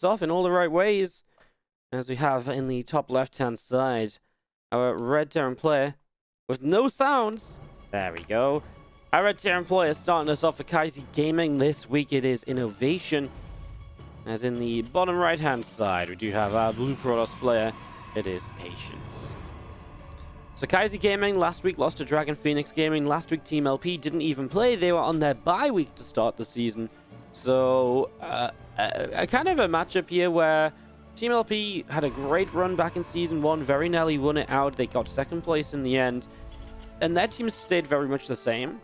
off in all the right ways, as we have in the top left-hand side our red Terran player with no sounds. There we go. Our red Terran player starting us off for Kaizi Gaming. This week it is INnoVation. As in the bottom right-hand side, we do have our blue Protoss player. It is Patience. So Kaizi Gaming last week lost to Dragon Phoenix Gaming. Last week Team LP didn't even play. They were on their bye week to start the season. So a kind of a matchup here where Team LP had a great run back in Season 1. Very nearly won it out. They got second place in the end. And their team stayed very much the same.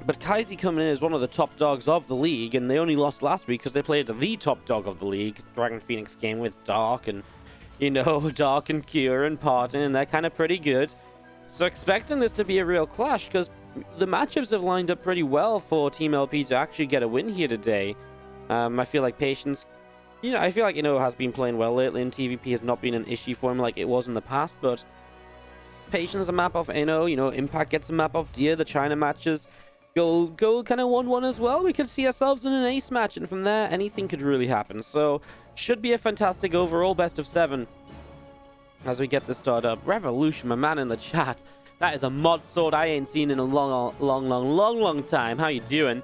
But Kaizi coming in as one of the top dogs of the league. And they only lost last week because they played the top dog of the league. Dragon Phoenix game with Dark and, you know, Dark and Cure and Parton. And they're kind of pretty good. So expecting this to be a real clash because the matchups have lined up pretty well for Team LP to actually get a win here today. I feel like Patience, I feel like has been playing well lately, and TVP has not been an issue for him like it was in the past. But Patience a map off Impact gets a map off Deer. The China matches go kind of 1-1 as well. We could see ourselves in an ace match, and from there anything could really happen. So should be a fantastic overall best of 7 as we get this started up. Revolution, my man in the chat. That is a mod sword I ain't seen in a long time. How you doing?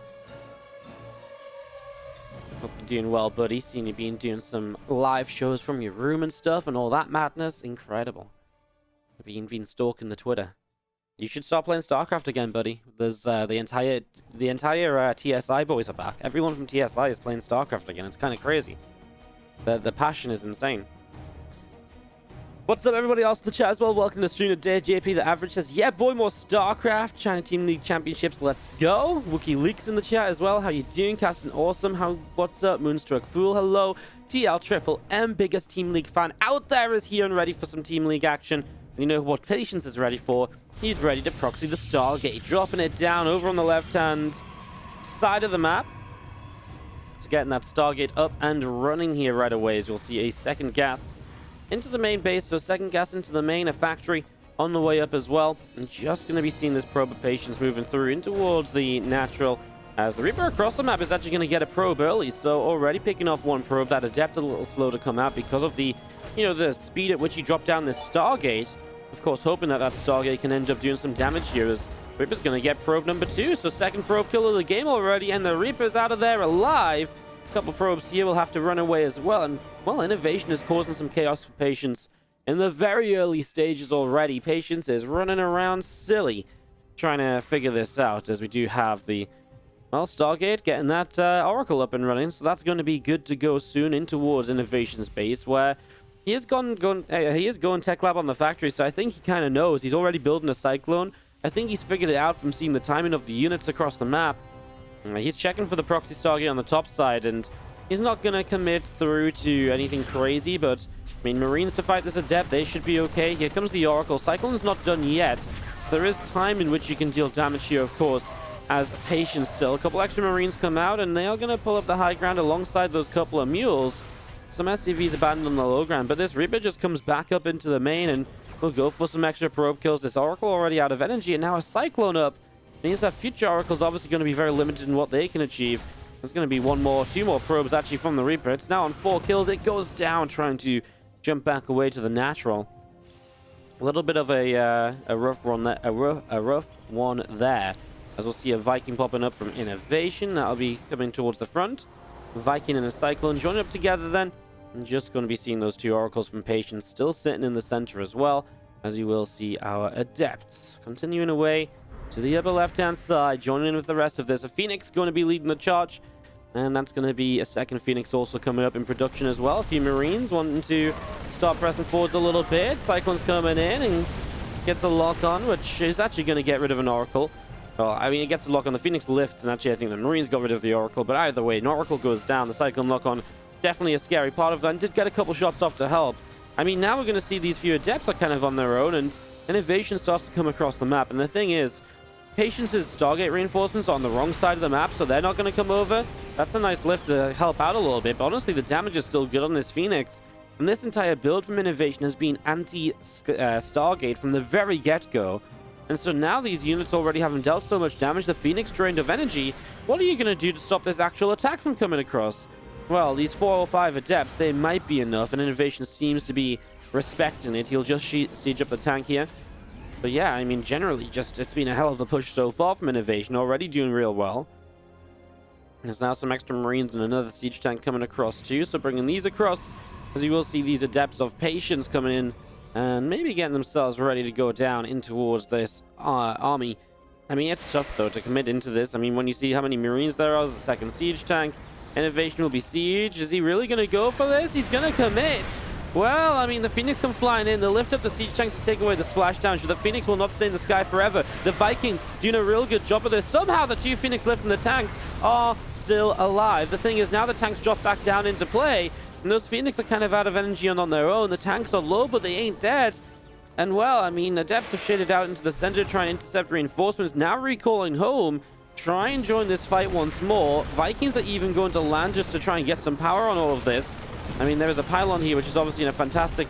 Hope you're doing well, buddy. Seen you been doing some live shows from your room and stuff and all that madness. Incredible. You've been stalking the Twitter. You should start playing StarCraft again, buddy. There's the entire TSI boys are back. Everyone from TSI is playing StarCraft again. It's kind of crazy. The passion is insane. What's up, everybody else in the chat as well? Welcome to the stream today. JP the Average says, yeah, boy, more StarCraft. China Team League Championships, let's go. Wookie Leaks in the chat as well. How you doing? Casting Awesome. What's up? Moonstruck Fool, hello. TL Triple M, biggest Team League fan out there, is here and ready for some Team League action. And you know what Patience is ready for? He's ready to proxy the Stargate. Dropping it down over on the left-hand side of the map. So getting that Stargate up and running here right away, as you'll see a second gas into the main base. So second gas into the main, a factory on the way up as well. And just going to be seeing this probe of Patience moving through in towards the natural, as the Reaper across the map is actually going to get a probe early. So already picking off one probe. That Adept a little slow to come out because of the, the speed at which he dropped down this Stargate. Of course, hoping that Stargate can end up doing some damage here, as Reaper's going to get probe number 2. So second probe kill of the game already, and the Reaper's out of there alive. A couple probes here will have to run away as well. And, well, INnoVation is causing some chaos for Patience in the very early stages already. Patience is running around silly, trying to figure this out, as we do have the, well, Stargate getting that Oracle up and running. So that's going to be good to go soon in towards INnoVation's base, where he is going tech lab on the factory. So I think he kind of knows. He's already building a Cyclone. I think he's figured it out from seeing the timing of the units across the map. He's checking for the proxy Stargate on the top side, and he's not going to commit through to anything crazy, but, I mean, Marines to fight this Adept, they should be okay. Here comes the Oracle. Cyclone's not done yet, so there is time in which you can deal damage here, of course, as Patience still. A couple extra Marines come out, and they are going to pull up the high ground alongside those couple of mules. Some SCVs abandoned on the low ground, but this Reaper just comes back up into the main, and we'll go for some extra probe kills. This Oracle already out of energy, and now a Cyclone up. Means that future Oracle's obviously going to be very limited in what they can achieve. There's going to be two more probes actually from the Reaper. It's now on 4 kills. It goes down, trying to jump back away to the natural. A little bit of a rough one there, a rough one there. As we'll see a Viking popping up from INnoVation. That'll be coming towards the front. Viking and a Cyclone joining up together then. And just going to be seeing those 2 Oracles from Patience still sitting in the center as well. As you will see our Adepts continuing away to the upper left-hand side, joining in with the rest of this. A Phoenix going to be leading the charge, and that's going to be a second Phoenix also coming up in production as well. A few Marines wanting to start pressing forwards a little bit. Cyclone's coming in and gets a lock on, which is actually going to get rid of an Oracle. Well, I mean, it gets a lock on. The Phoenix lifts, and actually I think the Marines got rid of the Oracle, but either way, an Oracle goes down. The Cyclone lock on, definitely a scary part of that, and did get a couple shots off to help. I mean, now we're going to see these few Adepts are kind of on their own, and INnoVation starts to come across the map. And the thing is, Patience's Stargate reinforcements are on the wrong side of the map, so they're not going to come over. That's a nice lift to help out a little bit, but honestly, the damage is still good on this Phoenix. And this entire build from INnoVation has been anti-Stargate from the very get-go. And so now these units already haven't dealt so much damage, the Phoenix drained of energy. What are you going to do to stop this actual attack from coming across? well, these 4 or 5 Adepts, they might be enough, and INnoVation seems to be respecting it. He'll just siege up the tank here. But yeah, I mean, generally, just it's been a hell of a push so far from INnoVation, already doing real well. There's now some extra Marines and another siege tank coming across too, so bringing these across, as you will see these Adepts of Patience coming in and maybe getting themselves ready to go down in towards this army. I mean, it's tough, though, to commit into this. I mean, when you see how many Marines there are, the second siege tank, INnoVation will be siege. Is he really going to go for this? He's going to commit. Well, I mean, the Phoenix come flying in. They'll lift up the siege tanks to take away the splashdown. The Phoenix will not stay in the sky forever. The Vikings doing a real good job of this. Somehow the 2 Phoenix lifting the tanks are still alive. The thing is, now the tanks drop back down into play, and those Phoenix are kind of out of energy on their own. The tanks are low, but they ain't dead. And well, I mean, Adepts have shaded out into the center, trying to intercept reinforcements. Now recalling home. Try and join this fight once more. Vikings are even going to land just to try and get some power on all of this. I mean, there is a pylon here, which is obviously in a fantastic,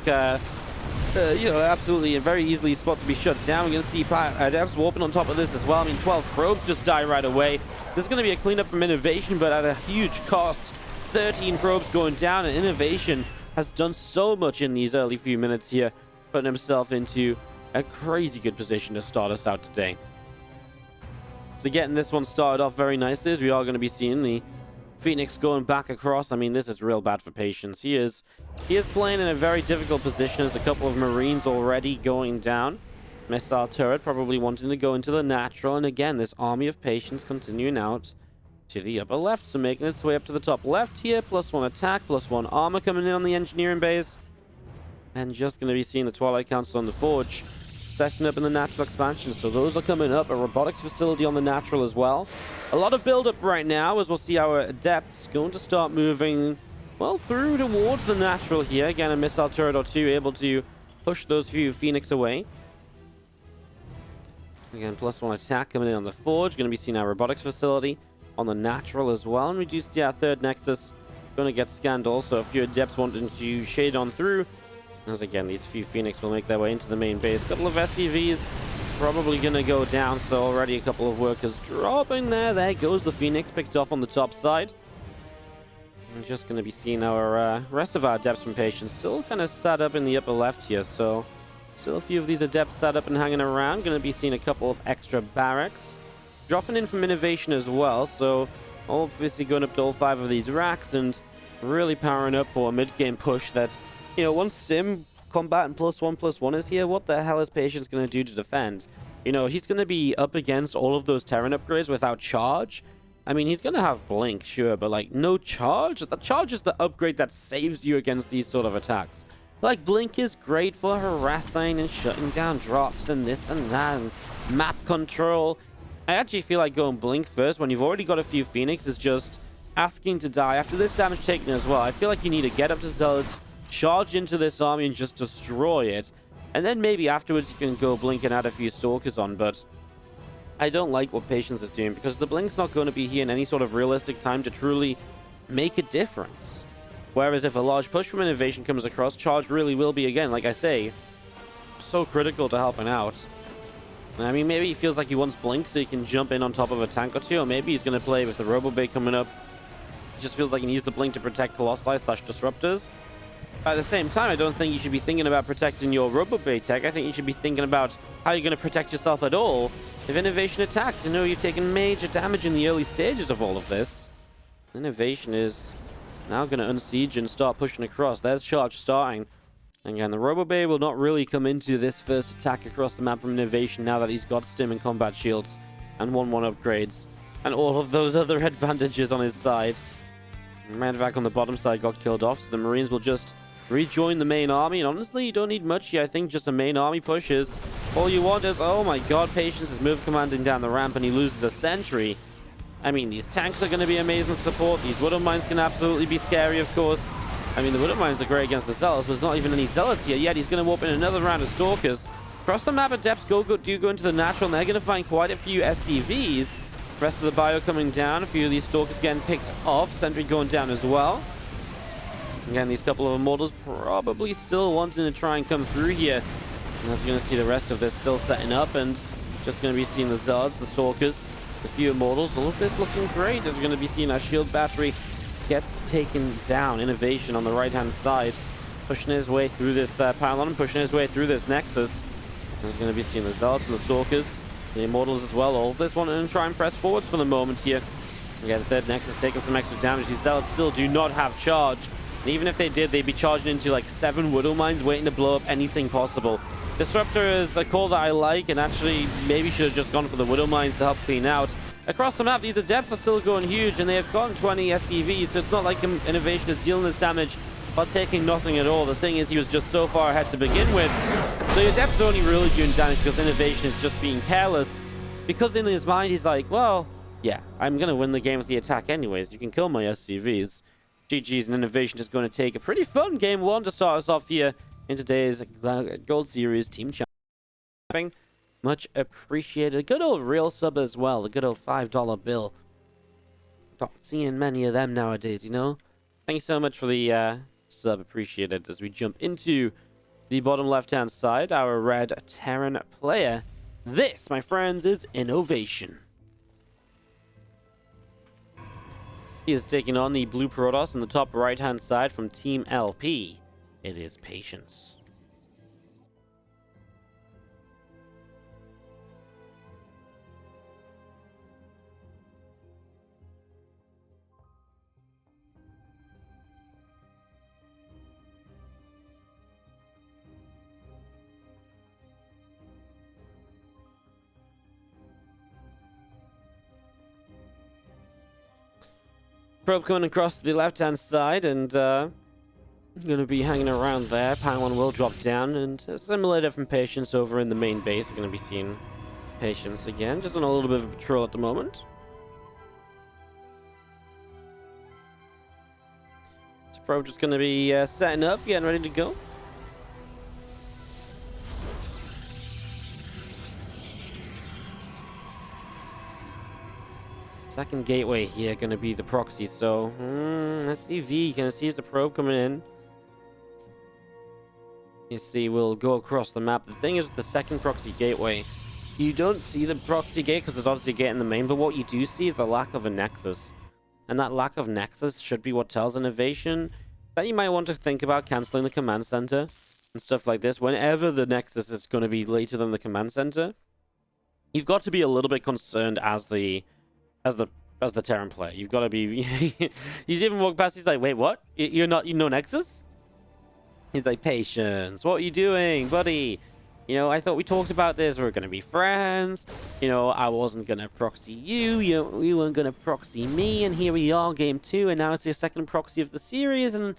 absolutely a very easily spot to be shut down. We're going to see Adepts warping on top of this as well. I mean, 12 probes just die right away. There's going to be a cleanup from INnoVation, but at a huge cost. 13 probes going down, and INnoVation has done so much in these early few minutes here, putting himself into a crazy good position to start us out today. So getting this one started off very nicely, as we are going to be seeing the Phoenix going back across. I mean, this is real bad for Patience. He is playing in a very difficult position. There's a couple of Marines already going down. Missile turret probably wanting to go into the natural. And again, this army of Patience continuing out to the upper left. So making its way up to the top left here. +1 attack, +1 armor coming in on the engineering base. And just going to be seeing the Twilight Council on the Forge setting up in the natural expansion. So those are coming up. A robotics facility on the natural as well. A lot of build-up right now, as we'll see our Adepts going to start moving, well, through towards the natural here. Again, a missile turret or 2 able to push those few Phoenix away. Again, +1 attack coming in on the Forge. Going to be seeing our robotics facility on the natural as well. And we do see our third Nexus going to get scanned also. A few Adepts wanting to shade on through. As again, these few Phoenix will make their way into the main base. Couple of SCVs probably going to go down, so already a couple of workers dropping there. There goes the Phoenix, picked off on the top side. I'm just going to be seeing our rest of our Adepts from Patience still kind of sat up in the upper left here, so still a few of these Adepts sat up and hanging around. Going to be seeing a couple of extra barracks dropping in from INnoVation as well, so obviously going up to all 5 of these racks and really powering up for a mid-game push that, you know, once Sim combat and +1/+1 is here, what the hell is Patience going to do to defend? You know, he's going to be up against all of those Terran upgrades without charge. I mean, he's going to have blink, sure, but like no charge? The charge is the upgrade that saves you against these sort of attacks. Like, blink is great for harassing and shutting down drops and this and that and map control. I actually feel like going blink first when you've already got a few Phoenix is just asking to die. After this damage taken as well, I feel like you need to get up to Zealots, charge into this army and just destroy it, and then maybe afterwards you can go blink and add a few Stalkers on. But I don't like what Patience is doing, because the blink's not going to be here in any sort of realistic time to truly make a difference. Whereas if a large push from INnoVation comes across, charge really will be, again, like I say, so critical to helping out. I mean, maybe he feels like he wants blink so he can jump in on top of a tank or 2, or maybe he's going to play with the Robobay coming up. He just feels like he needs the blink to protect Colossi/Disruptors. At the same time, I don't think you should be thinking about protecting your Robobay tech. I think you should be thinking about how you're going to protect yourself at all. If INnoVation attacks, you know you're taking major damage in the early stages of all of this. INnoVation is now going to unsiege and start pushing across. There's charge starting. Again, the Robobay will not really come into this first attack across the map from INnoVation now that he's got stim and combat shields and 1/1 upgrades and all of those other advantages on his side. Medvac on the bottom side got killed off, so the Marines will just rejoin the main army. And honestly, you don't need much here. I think just a main army push is all you want. Is, oh my god, Patience is move commanding down the ramp and he loses a sentry. I mean, these tanks are going to be amazing support. These Widow Mines can absolutely be scary, of course. I mean, the Widow Mines are great against the Zealots, but there's not even any Zealots here yet. He's going to warp in another round of Stalkers. Across the map, Adepts do go into the natural, and they're going to find quite a few SCVs. Rest of the bio coming down. A few of these Stalkers getting picked off. Sentry going down as well. Again, these couple of Immortals probably still wanting to try and come through here. And as you're going to see the rest of this still setting up, and just going to be seeing the Zealots, the Stalkers, the few Immortals. All of this looking great, as we're going to be seeing our shield battery gets taken down. INnoVation on the right-hand side, pushing his way through this pylon, pushing his way through this Nexus. There's going to be seeing the Zealots and the Stalkers, the Immortals as well. All of this wanting to try and press forwards for the moment here. Again, the third Nexus taking some extra damage. These Zealots still do not have charge. And even if they did, they'd be charging into like 7 Widow Mines, waiting to blow up anything possible. Disruptor is a call that I like, and actually maybe should have just gone for the Widow Mines to help clean out. Across the map, these Adepts are still going huge, and they have gotten 20 SCVs, so it's not like INnoVation is dealing this damage while taking nothing at all. The thing is, he was just so far ahead to begin with. So the Adepts are only really doing damage because INnoVation is just being careless. Because in his mind, he's like, well, yeah, I'm going to win the game with the attack anyways. You can kill my SCVs. GG's, and INnoVation is going to take a pretty fun game 1 to start us off here in today's Gold Series Team Champion. Much appreciated. A good old real sub as well. A good old $5 bill. Not seeing many of them nowadays, you know? Thank you so much for the sub. Appreciated. As we jump into the bottom left-hand side, our red Terran player. This, my friends, is INnoVation. He is taking on the blue Protoss on the top right-hand side from Team LP. It is Patience. Probe coming across the left-hand side, and going to be hanging around there. Pylon will drop down, and similar from Patience over in the main base. We're going to be seeing Patience again, just on a little bit of a patrol at the moment. So Probe just going to be setting up, getting ready to go. Second gateway here going to be the proxy, so SCV, kind of sees the probe coming in. You see, we'll go across the map. The thing is, with the second proxy gateway, you don't see the proxy gate because there's obviously a gate in the main, but what you do see is the lack of a nexus. And that lack of nexus should be what tells INnoVation that you might want to think about cancelling the command center and stuff like this. Whenever the nexus is going to be later than the command center, you've got to be a little bit concerned as the Terran player. You've got to be. He's even walked past. He's like, "Wait, what? You know Nexus?" He's like, "Patience. What are you doing, buddy? You know, I thought we talked about this. We're gonna be friends. You know, I wasn't gonna proxy you. You weren't gonna proxy me. And here we are, game 2. And now it's your second proxy of the series. And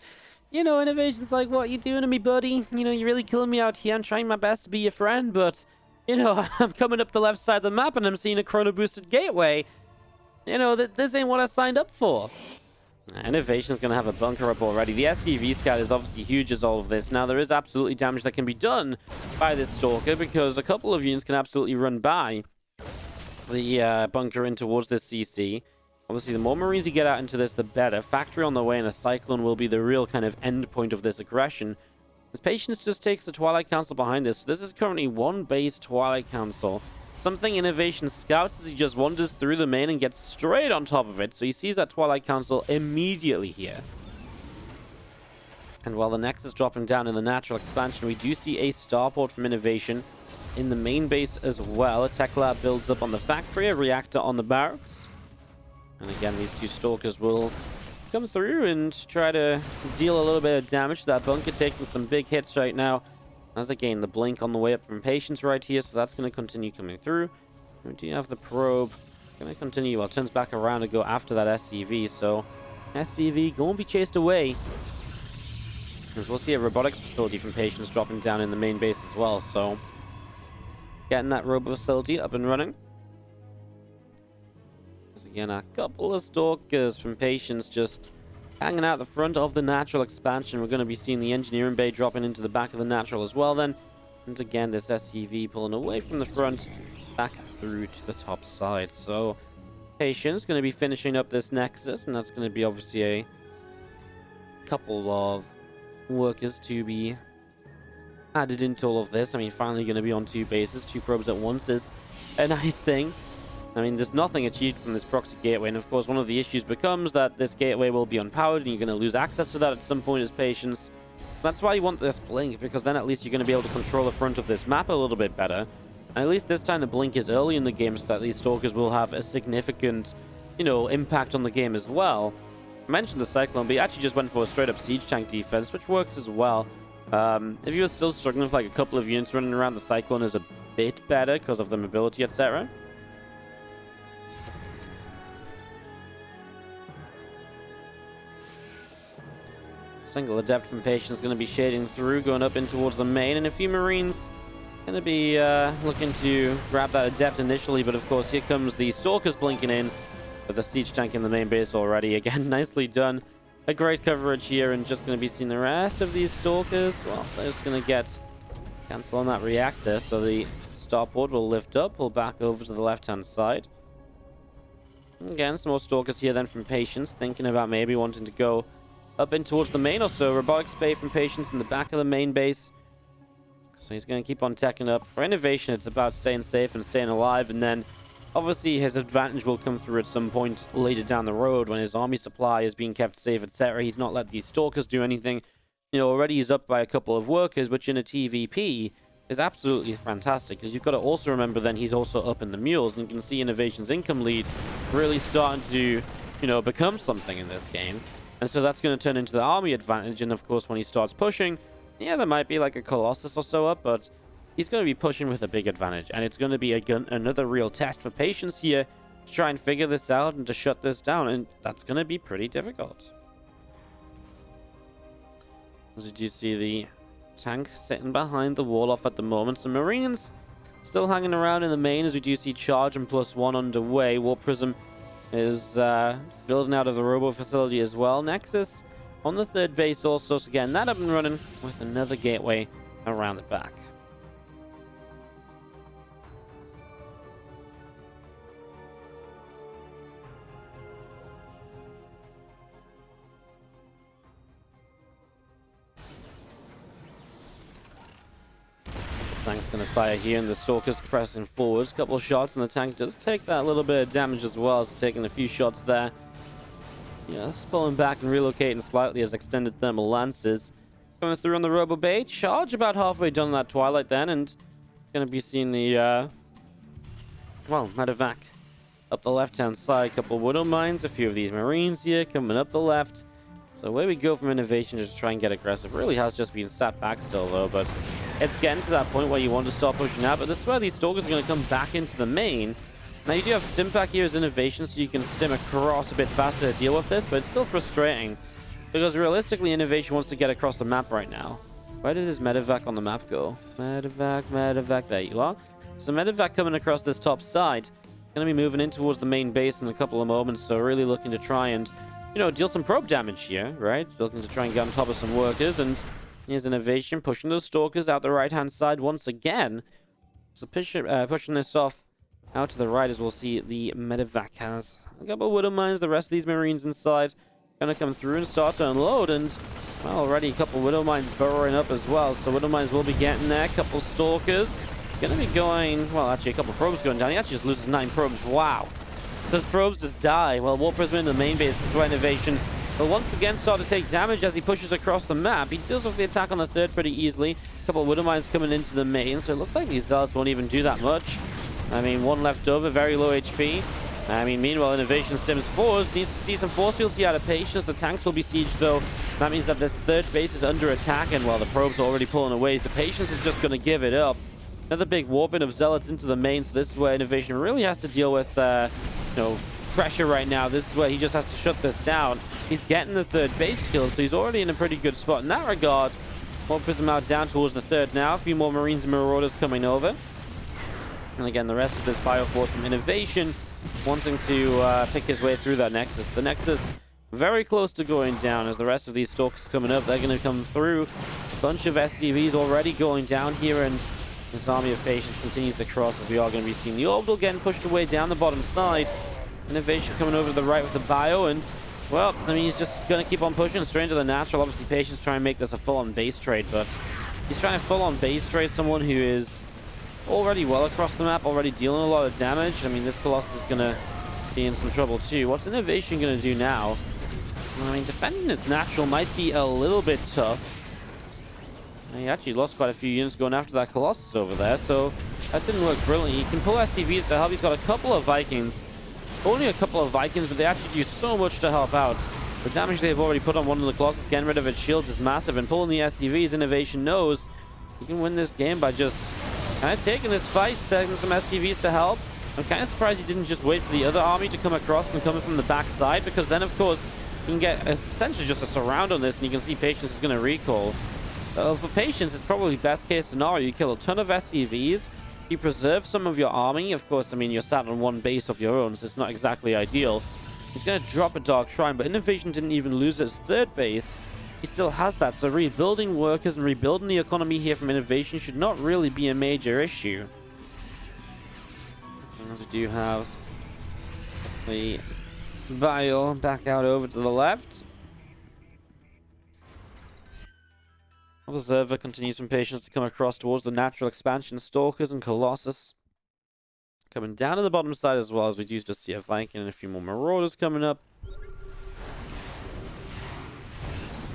you know, INnoVation's like, what are you doing to me, buddy? You know, you're really killing me out here. I'm trying my best to be your friend, but you know, I'm coming up the left side of the map and I'm seeing a chrono boosted gateway. You know, this ain't what I signed up for." INnoVation's going to have a bunker up already. The SCV scout is obviously huge as all of this. Now, there is absolutely damage that can be done by this Stalker because a couple of units can absolutely run by the bunker in towards this CC. Obviously, the more Marines you get out into this, the better. Factory on the way and a Cyclone will be the real kind of end point of this aggression. This Patience just takes the Twilight Council behind this. So this is currently one base Twilight Council. Something INnoVation scouts as he just wanders through the main and gets straight on top of it. So he sees that Twilight Council immediately here. And while the Nexus dropping down in the natural expansion, we do see a starport from INnoVation in the main base as well. A tech lab builds up on the factory, a reactor on the barracks. And again, these two Stalkers will come through and try to deal a little bit of damage to that bunker, taking some big hits right now. As again, the blink on the way up from Patience right here, so that's going to continue coming through. We do have the probe. Going to continue. Well, it turns back around to go after that SCV, so SCV going to be chased away. As we'll see a robotics facility from Patience dropping down in the main base as well, so getting that robot facility up and running. There's again a couple of Stalkers from Patience just hanging out the front of the natural expansion. We're going to be seeing the engineering bay dropping into the back of the natural as well then. And again, this SCV pulling away from the front, back through to the top side. So, Patience going to be finishing up this Nexus, and that's going to be obviously a couple of workers to be added into all of this. I mean, finally going to be on 2 bases, 2 probes at once is a nice thing. I mean, there's nothing achieved from this proxy gateway, and of course, one of the issues becomes that this gateway will be unpowered, and you're going to lose access to that at some point as patience. That's why you want this blink, because then at least you're going to be able to control the front of this map a little bit better. And at least this time the blink is early in the game, so that these stalkers will have a significant, impact on the game as well. I mentioned the Cyclone, but he actually just went for a straight-up siege tank defense, which works as well. If you were still struggling with like a couple of units running around, the Cyclone is a bit better because of the mobility, etc. Single Adept from Patience going to be shading through, going up in towards the main, and a few Marines going to be looking to grab that Adept initially, but of course here comes the Stalkers blinking in with the siege tank in the main base already. Again, nicely done. A great coverage here, and just going to be seeing the rest of these Stalkers. Well, they're just going to cancel on that reactor, so the starport will lift up, pull back over to the left-hand side. Again, some more Stalkers here then from Patience, thinking about maybe wanting to go up in towards the main or so. Robotic Spade from Patience in the back of the main base. So he's going to keep on teching up. For INnoVation, it's about staying safe and staying alive, and then obviously his advantage will come through at some point later down the road when his army supply is being kept safe, etc. He's not let these Stalkers do anything. Already he's up by a couple of workers, which in a TVP is absolutely fantastic, because you've got to also remember then he's also up in the mules, and you can see INnoVation's income lead really starting to, become something in this game. And so that's going to turn into the army advantage, and of course when he starts pushing, yeah, there might be like a Colossus or so up, but he's going to be pushing with a big advantage, and it's going to be another real test for Patience here to try and figure this out and to shut this down, and that's going to be pretty difficult. As you do see the tank sitting behind the wall off at the moment, some Marines still hanging around in the main, as we do see Charge and +1 underway. War Prism is building out of the robo facility as well. Nexus on the third base also, so again, that up and running with another gateway around the back. Tank's going to fire here, and the Stalker's pressing forwards. Couple of shots, and the tank does take that little bit of damage as well, so taking a few shots there. Yes, pulling back and relocating slightly as extended thermal lances. Coming through on the Robo Bay. Charge about halfway done that Twilight then, and going to be seeing the, medevac up the left-hand side. Couple of Widow Mines, a few of these Marines here coming up the left. So away we go from INnoVation to try and get aggressive. Really has just been sat back still though, but it's getting to that point where you want to start pushing out. But this is where these Stalkers are going to come back into the main. Now you do have Stimpack here as INnoVation, so you can stim across a bit faster to deal with this, but it's still frustrating, because realistically INnoVation wants to get across the map right now. Where did his medevac on the map go? Medevac, there you are. So medevac coming across this top side. Going to be moving in towards the main base in a couple of moments, so really looking to try and deal some probe damage here, right? Looking to try and get on top of some workers, and here's INnoVation pushing those Stalkers out the right-hand side once again. So pushing this off out to the right, as we'll see the medevac has a couple of Widow Mines. The rest of these Marines inside going to come through and start to unload, and well, already a couple of Widow Mines burrowing up as well. So Widow Mines will be getting there. A couple Stalkers going to be going, well, actually a couple of probes going down. He actually just loses 9 probes. Wow. Those probes just die. Well, War Prism in the main base for INnoVation will once again start to take damage as he pushes across the map. He deals with the attack on the third pretty easily. A couple of Widow Mines coming into the main, so it looks like these Zealots won't even do that much. I mean, one left over, very low HP. I mean, meanwhile, INnoVation stims forwards. Needs to see some force fields here out of Patience. The tanks will be sieged, though. That means that this third base is under attack, and while the probes are already pulling away, so Patience is just going to give it up. Another big warping of Zealots into the main, so this is where INnoVation really has to deal with, pressure right now. This is where he just has to shut this down. He's getting the third base kill, so he's already in a pretty good spot in that regard. More Prism out down towards the third now. A few more Marines and Marauders coming over. And again, the rest of this Bioforce from INnoVation wanting to pick his way through that Nexus. The Nexus very close to going down, as the rest of these Stalkers coming up. They're going to come through. A bunch of SCVs already going down here, and this army of Patience continues to cross, as we are going to be seeing the Orbital getting pushed away down the bottom side. INnoVation coming over to the right with the Bio, and well, I mean, he's just going to keep on pushing straight into the natural. Obviously, Patience trying to make this a full-on base trade, but he's trying to full-on base trade someone who is, already well across the map, already dealing a lot of damage. I mean, this Colossus is going to be in some trouble too. What's INnoVation going to do now? I mean, defending this natural might be a little bit tough. He actually lost quite a few units going after that Colossus over there, so that didn't work brilliantly. He can pull SCVs to help. He's got a couple of Vikings. Only a couple of Vikings, but they actually do so much to help out. The damage they've already put on one of the Colossus, getting rid of its shields, is massive, and pulling the SCVs, INnoVation knows he can win this game by just kind of taking this fight, setting some SCVs to help. I'm kind of surprised he didn't just wait for the other army to come across and come from the backside, because then, of course, you can get essentially just a surround on this, and you can see Patience is going to recall. For Patience, it's probably best case scenario. You kill a ton of SCVs, you preserve some of your army. Of course, I mean, you're sat on one base of your own, so it's not exactly ideal. He's going to drop a Dark Shrine, but INnoVation didn't even lose his third base. He still has that, so rebuilding workers and rebuilding the economy here from INnoVation should not really be a major issue. As we do have the Bio back out over to the left. Observer continues from Patience to come across towards the natural expansion. Stalkers and Colossus coming down to the bottom side, as well as we do just see a Viking and a few more Marauders coming up.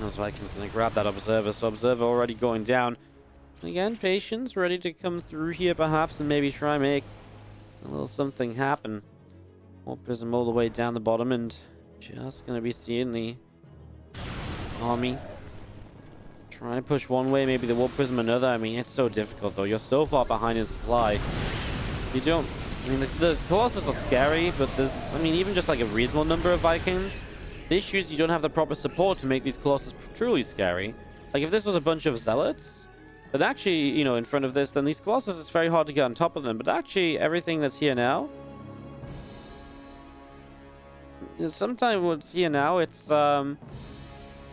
Those Vikings going to grab that Observer, so Observer already going down. Again, Patience ready to come through here perhaps and maybe try and make a little something happen. More Prism all the way down the bottom, and just going to be seeing the army trying to push one way, maybe the Warp Prism another. I mean, it's so difficult, though. You're so far behind in supply. You don't... I mean, the Colossus are scary, but there's... I mean, even just like a reasonable number of Vikings, the issue is you don't have the proper support to make these Colossus truly scary. Like, if this was a bunch of Zealots, but actually, you know, in front of this, then these Colossus, it's very hard to get on top of them. But actually, everything that's here now... Sometimes what's here now, it's...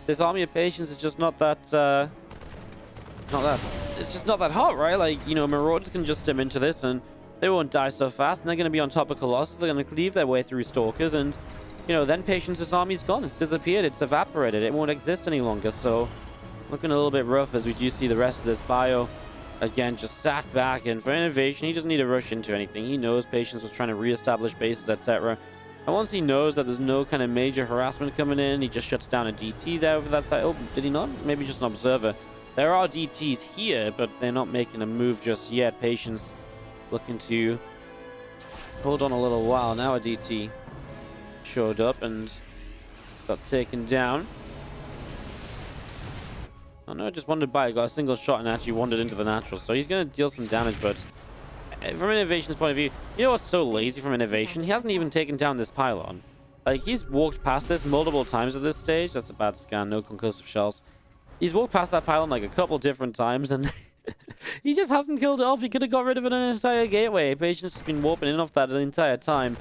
This army of Patience is just not that, it's just not that hot, right? Like, you know, Marauders can just stim into this and they won't die so fast, and they're going to be on top of Colossus. They're going to cleave their way through Stalkers, and, you know, then Patience's army's gone. It's disappeared. It's evaporated. It won't exist any longer. So, looking a little bit rough as we do see the rest of this Bio, again, just sat back. And for INnoVation, he doesn't need to rush into anything. He knows Patience was trying to reestablish bases, etc. And once he knows that there's no kind of major harassment coming in, he just shuts down a DT there over that side. Oh, did he not? Maybe just an Observer. There are DTs here, but they're not making a move just yet. Patience looking to hold on a little while. Now a DT showed up and got taken down. Oh no, just wandered by. Got a single shot and actually wandered into the natural. So he's going to deal some damage, but... From INnoVation's point of view, you know what's so lazy from INnoVation? He hasn't even taken down this pylon. Like, he's walked past this multiple times at this stage. That's a bad scan, no conclusive shells. He's walked past that pylon like a couple different times, and he just hasn't killed it off. He could have got rid of it in an entire gateway. Patience has been warping in off that the entire time.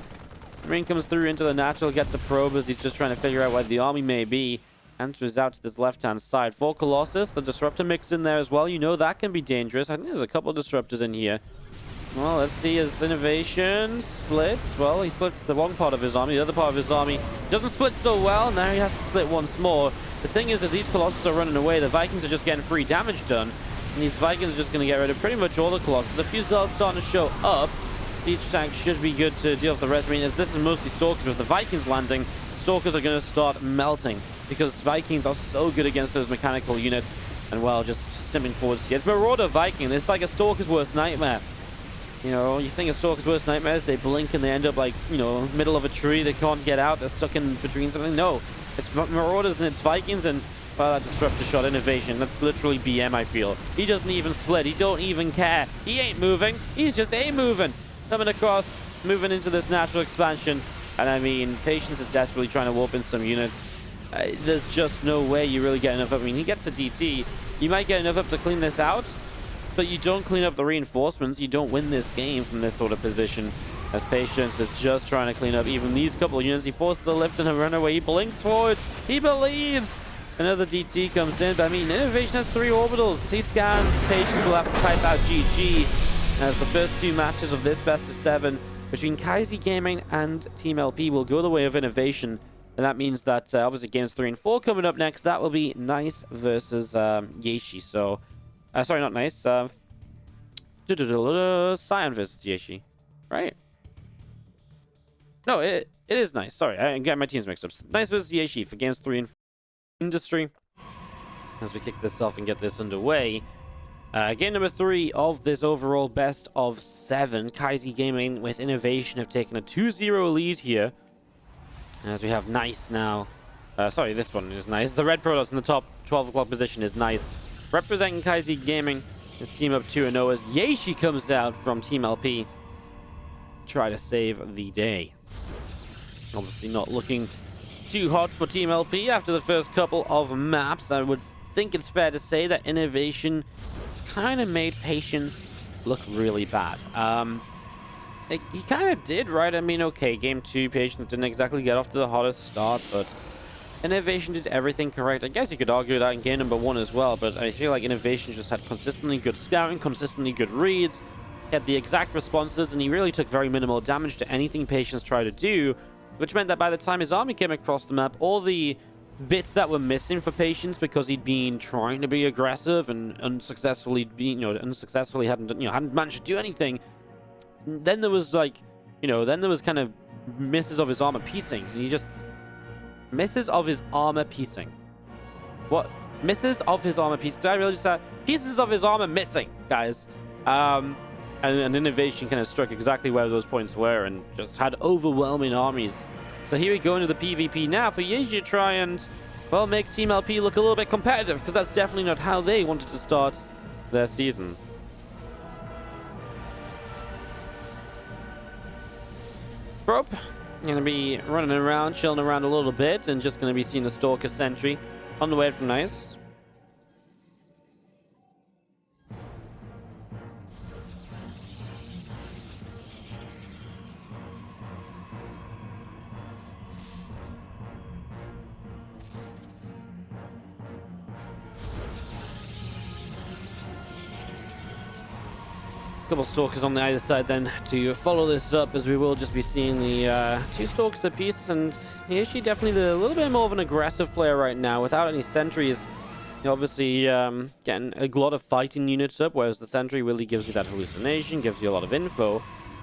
Marine comes through into the natural, gets a probe as he's just trying to figure out where the army may be. Enters out to this left-hand side. For Colossus, the Disruptor mix in there as well. You know that can be dangerous. I think there's a couple of Disruptors in here. Well, let's see as INnoVation splits. Well, he splits the wrong part of his army. The other part of his army doesn't split so well. Now he has to split once more. The thing is, as these Colossus are running away, the Vikings are just getting free damage done. And these Vikings are just going to get rid of pretty much all the Colossus. A few Zealots starting to show up. Siege tank should be good to deal with the rest. I mean, as this is mostly Stalkers, with the Vikings landing, Stalkers are going to start melting. Because Vikings are so good against those mechanical units. And, well, just stimming forwards. It's Marauder Viking. It's like a Stalker's worst nightmare. You know, you think of Stalker's worst nightmares, they blink and they end up like, you know, middle of a tree, they can't get out, they're stuck in between something. No, it's Marauders and it's Vikings, and, well, that Disruptor shot, INnoVation. That's literally BM, I feel. He doesn't even split, he don't even care. He ain't moving, he's just moving. Coming across, moving into this natural expansion. And I mean, Patience is desperately trying to warp in some units. There's just no way you really get enough up. I mean, he gets a DT. You might get enough up to clean this out, but you don't clean up the reinforcements. You don't win this game from this sort of position. As Patience is just trying to clean up even these couple of units. He forces a lift and a runaway. He blinks forwards. He believes. Another DT comes in. But I mean, INnoVation has 3 orbitals. He scans. Patience will have to type out GG. As the first 2 matches of this best of 7 between Kaizi Gaming and Team LP will go the way of INnoVation. And that means that obviously games 3 and 4 coming up next. That will be Nice versus Yehshua. So... sorry, not Nice. Scion versus Yehshua, right? No, it is nice. Sorry, I got my teams mixed up. Nice versus Yehshua for games 3 and 4. Industry. As we kick this off and get this underway. Game number 3 of this overall best of 7. Kaizi Gaming with INnoVation have taken a 2-0 lead here. As we have Nice now. Sorry, this one is Nice. The red Protoss in the top 12 o'clock position is Nice. Representing Kaizi Gaming. His team up 2-0 as Yehshua comes out from Team LP. Try to save the day. Obviously not looking too hot for Team LP after the first couple of maps. I would think it's fair to say that INnoVation kind of made Patience look really bad. He kind of did, right? I mean, okay, game 2, Patience didn't exactly get off to the hottest start, but INnoVation did everything correct. I guess you could argue that in game number 1 as well, but I feel like INnoVation just had consistently good scouting, consistently good reads, had the exact responses, and he really took very minimal damage to anything Patience tried to do, which meant that by the time his army came across the map, all the bits that were missing for Patience because he'd been trying to be aggressive and unsuccessfully hadn't managed to do anything. Then there was like, then there was kind of misses of his armor piecing, and he just misses of his armor piecing. What? Misses of his armor piecing? Did I really just say pieces of his armor missing, guys? And INnoVation kind of struck exactly where those points were and just had overwhelming armies. So here we go into the PvP now for Yehshua to try and, well, make Team LP look a little bit competitive, because that's definitely not how they wanted to start their season. Probe, going to be running around, chilling around a little bit, and just going to be seeing the Stalker Sentry on the way from Nice. Couple Stalkers on the either side then to follow this up, as we will just be seeing the 2 Stalkers apiece, and Yehshua definitely a little bit more of an aggressive player right now without any sentries. Obviously getting a lot of fighting units up, whereas the sentry really gives you that hallucination, gives you a lot of info.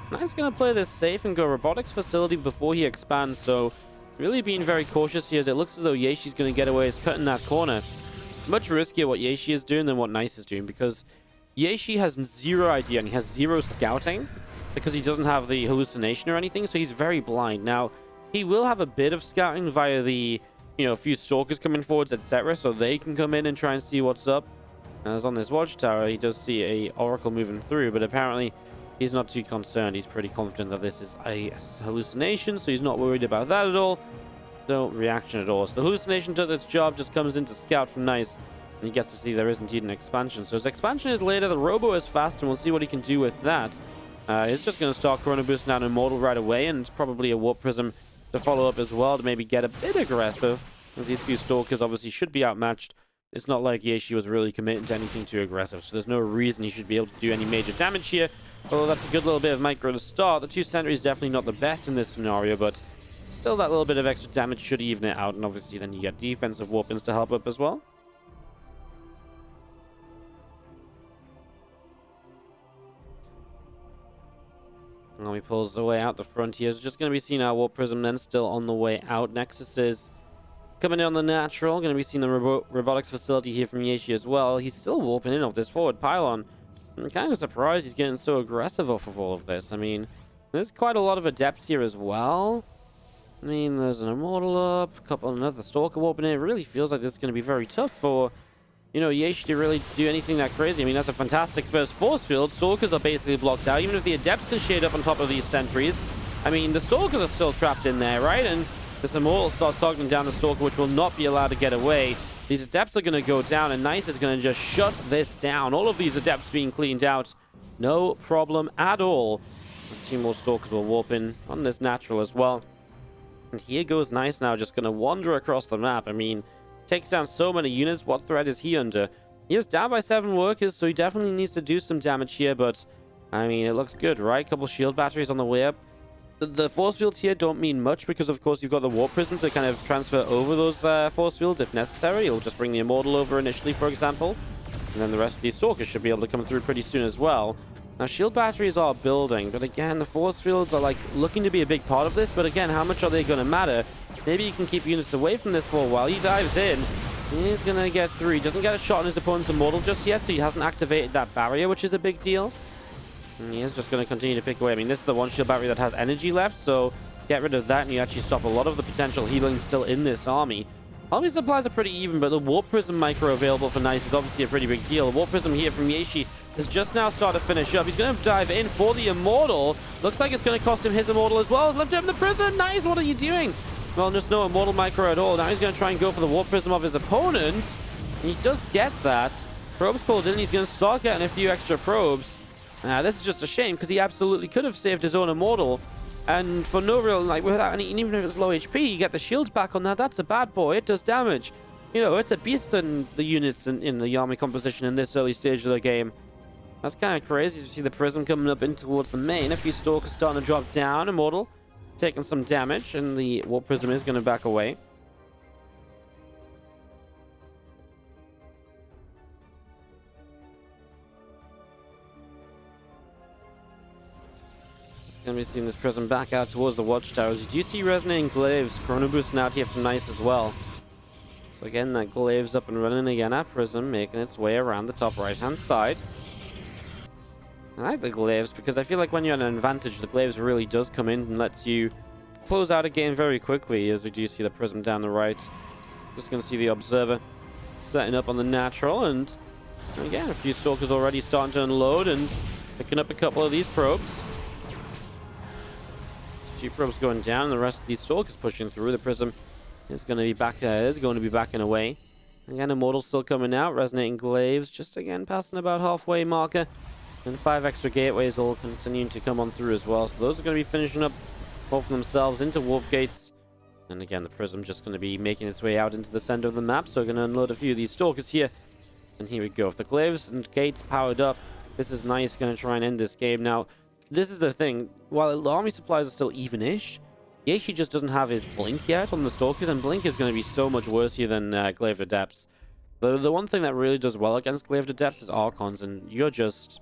Nice going to play this safe and go robotics facility before he expands, so really being very cautious here, as it looks as though Yehshua's going to get away with cutting that corner. Much riskier what Yehshua is doing than what Nice is doing, because Yehshua has 0 idea and he has 0 scouting because he doesn't have the hallucination or anything, so he's very blind. Now, he will have a bit of scouting via the, a few Stalkers coming forwards, etc., so they can come in and try and see what's up. As on this watchtower, he does see a Oracle moving through, but apparently he's not too concerned. He's pretty confident that this is a hallucination, so he's not worried about that at all. No reaction at all. So the hallucination does its job, just comes in to scout from Nice. And he gets to see there is indeed an expansion. So his expansion is later. The Robo is fast, and we'll see what he can do with that. He's just going to start Chrono Boost down Immortal right away, and probably a Warp Prism to follow up as well to maybe get a bit aggressive, as these few Stalkers obviously should be outmatched. It's not like Yehshua was really committing to anything too aggressive, so there's no reason he should be able to do any major damage here. Although that's a good little bit of micro to start. The 2 sentries definitely not the best in this scenario, but still that little bit of extra damage should even it out, and obviously then you get defensive Warpins to help up as well. And he pulls the way out the frontiers. Just going to be seeing our Warp Prism then still on the way out. Nexus is coming in on the natural. Going to be seeing the robotics facility here from Yehshua as well. He's still warping in off this forward pylon. I'm kind of surprised he's getting so aggressive off of all of this. I mean, there's quite a lot of adepts here as well. I mean, there's an Immortal up, a couple another Stalker warping in. It really feels like this is going to be very tough for, Yehshua to really do anything that crazy. I mean, that's a fantastic first force field. Stalkers are basically blocked out. Even if the Adepts can shade up on top of these sentries, I mean, the Stalkers are still trapped in there, right? And this Immortal starts targeting down the Stalker, which will not be allowed to get away. These Adepts are going to go down, and Nice is going to just shut this down. All of these Adepts being cleaned out. No problem at all. There's 2 more Stalkers will warp in on this natural as well. And here goes Nice now, just going to wander across the map. I mean, takes down so many units. What threat is he under? He is down by 7 workers, so he definitely needs to do some damage here, but I mean, it looks good, right? Couple shield batteries on the way up. The force fields here don't mean much because, of course, you've got the Warp Prism to kind of transfer over those force fields if necessary. It'll just bring the Immortal over initially, for example. And then the rest of these Stalkers should be able to come through pretty soon as well. Now, shield batteries are building, but again, the force fields are like looking to be a big part of this. But again, how much are they going to matter? Maybe you can keep units away from this for a while. He dives in. He's going to get through. He doesn't get a shot on his opponent's immortal just yet, so he hasn't activated that barrier, which is a big deal. And he is just going to continue to pick away. I mean, this is the one shield battery that has energy left, so get rid of that, and you actually stop a lot of the potential healing still in this army. Army supplies are pretty even, but the Warp Prism micro available for Nice is obviously a pretty big deal. Warp Prism here from Yehshua has just now started to finish up. He's going to dive in for the Immortal. Looks like it's going to cost him his Immortal as well. Left him in the prison. Nice, what are you doing? Well, there's no Immortal micro at all. Now he's going to try and go for the Warp Prism of his opponent. And he does get that. Probes pulled in. He's going to start getting a few extra probes. This is just a shame because he absolutely could have saved his own Immortal. And for no real, like, without any, even if it's low HP, you get the shield back on that. That's a bad boy. It does damage. You know, it's a beast in the units in the army composition in this early stage of the game. That's kind of crazy. You see the Prism coming up in towards the main. A few Stalkers starting to drop down. Immortal taking some damage, and the Warp Prism is going to back away. Going to be seeing this Prism back out towards the Watchtowers. You do see Resonating Glaives. Chrono boosting out here from Nice as well. So again, that Glaive's up and running again at Prism, making its way around the top right-hand side. I like the Glaives because I feel like when you're at an advantage, the Glaives really does come in and lets you close out a game very quickly, as we do see the Prism down the right. Just going to see the Observer setting up on the natural, and again, a few Stalkers already starting to unload and picking up a couple of these probes. Two probes going down, and the rest of these Stalkers pushing through. The Prism is going to be backing away. Again, Immortal still coming out. Resonating Glaives just again passing about halfway marker. And 5 extra gateways all continuing to come on through as well. So those are going to be finishing up both of themselves into warp gates. And again, the Prism just going to be making its way out into the center of the map. So we're going to unload a few of these Stalkers here. And here we go. If the Glaives and gates powered up, this is Nice going to try and end this game. Now, this is the thing. While the army supplies are still even-ish, Yehshua just doesn't have his Blink yet on the Stalkers, and Blink is going to be so much worse here than Glaive Adepts. The one thing that really does well against Glaive Adepts is Archons, and you're just...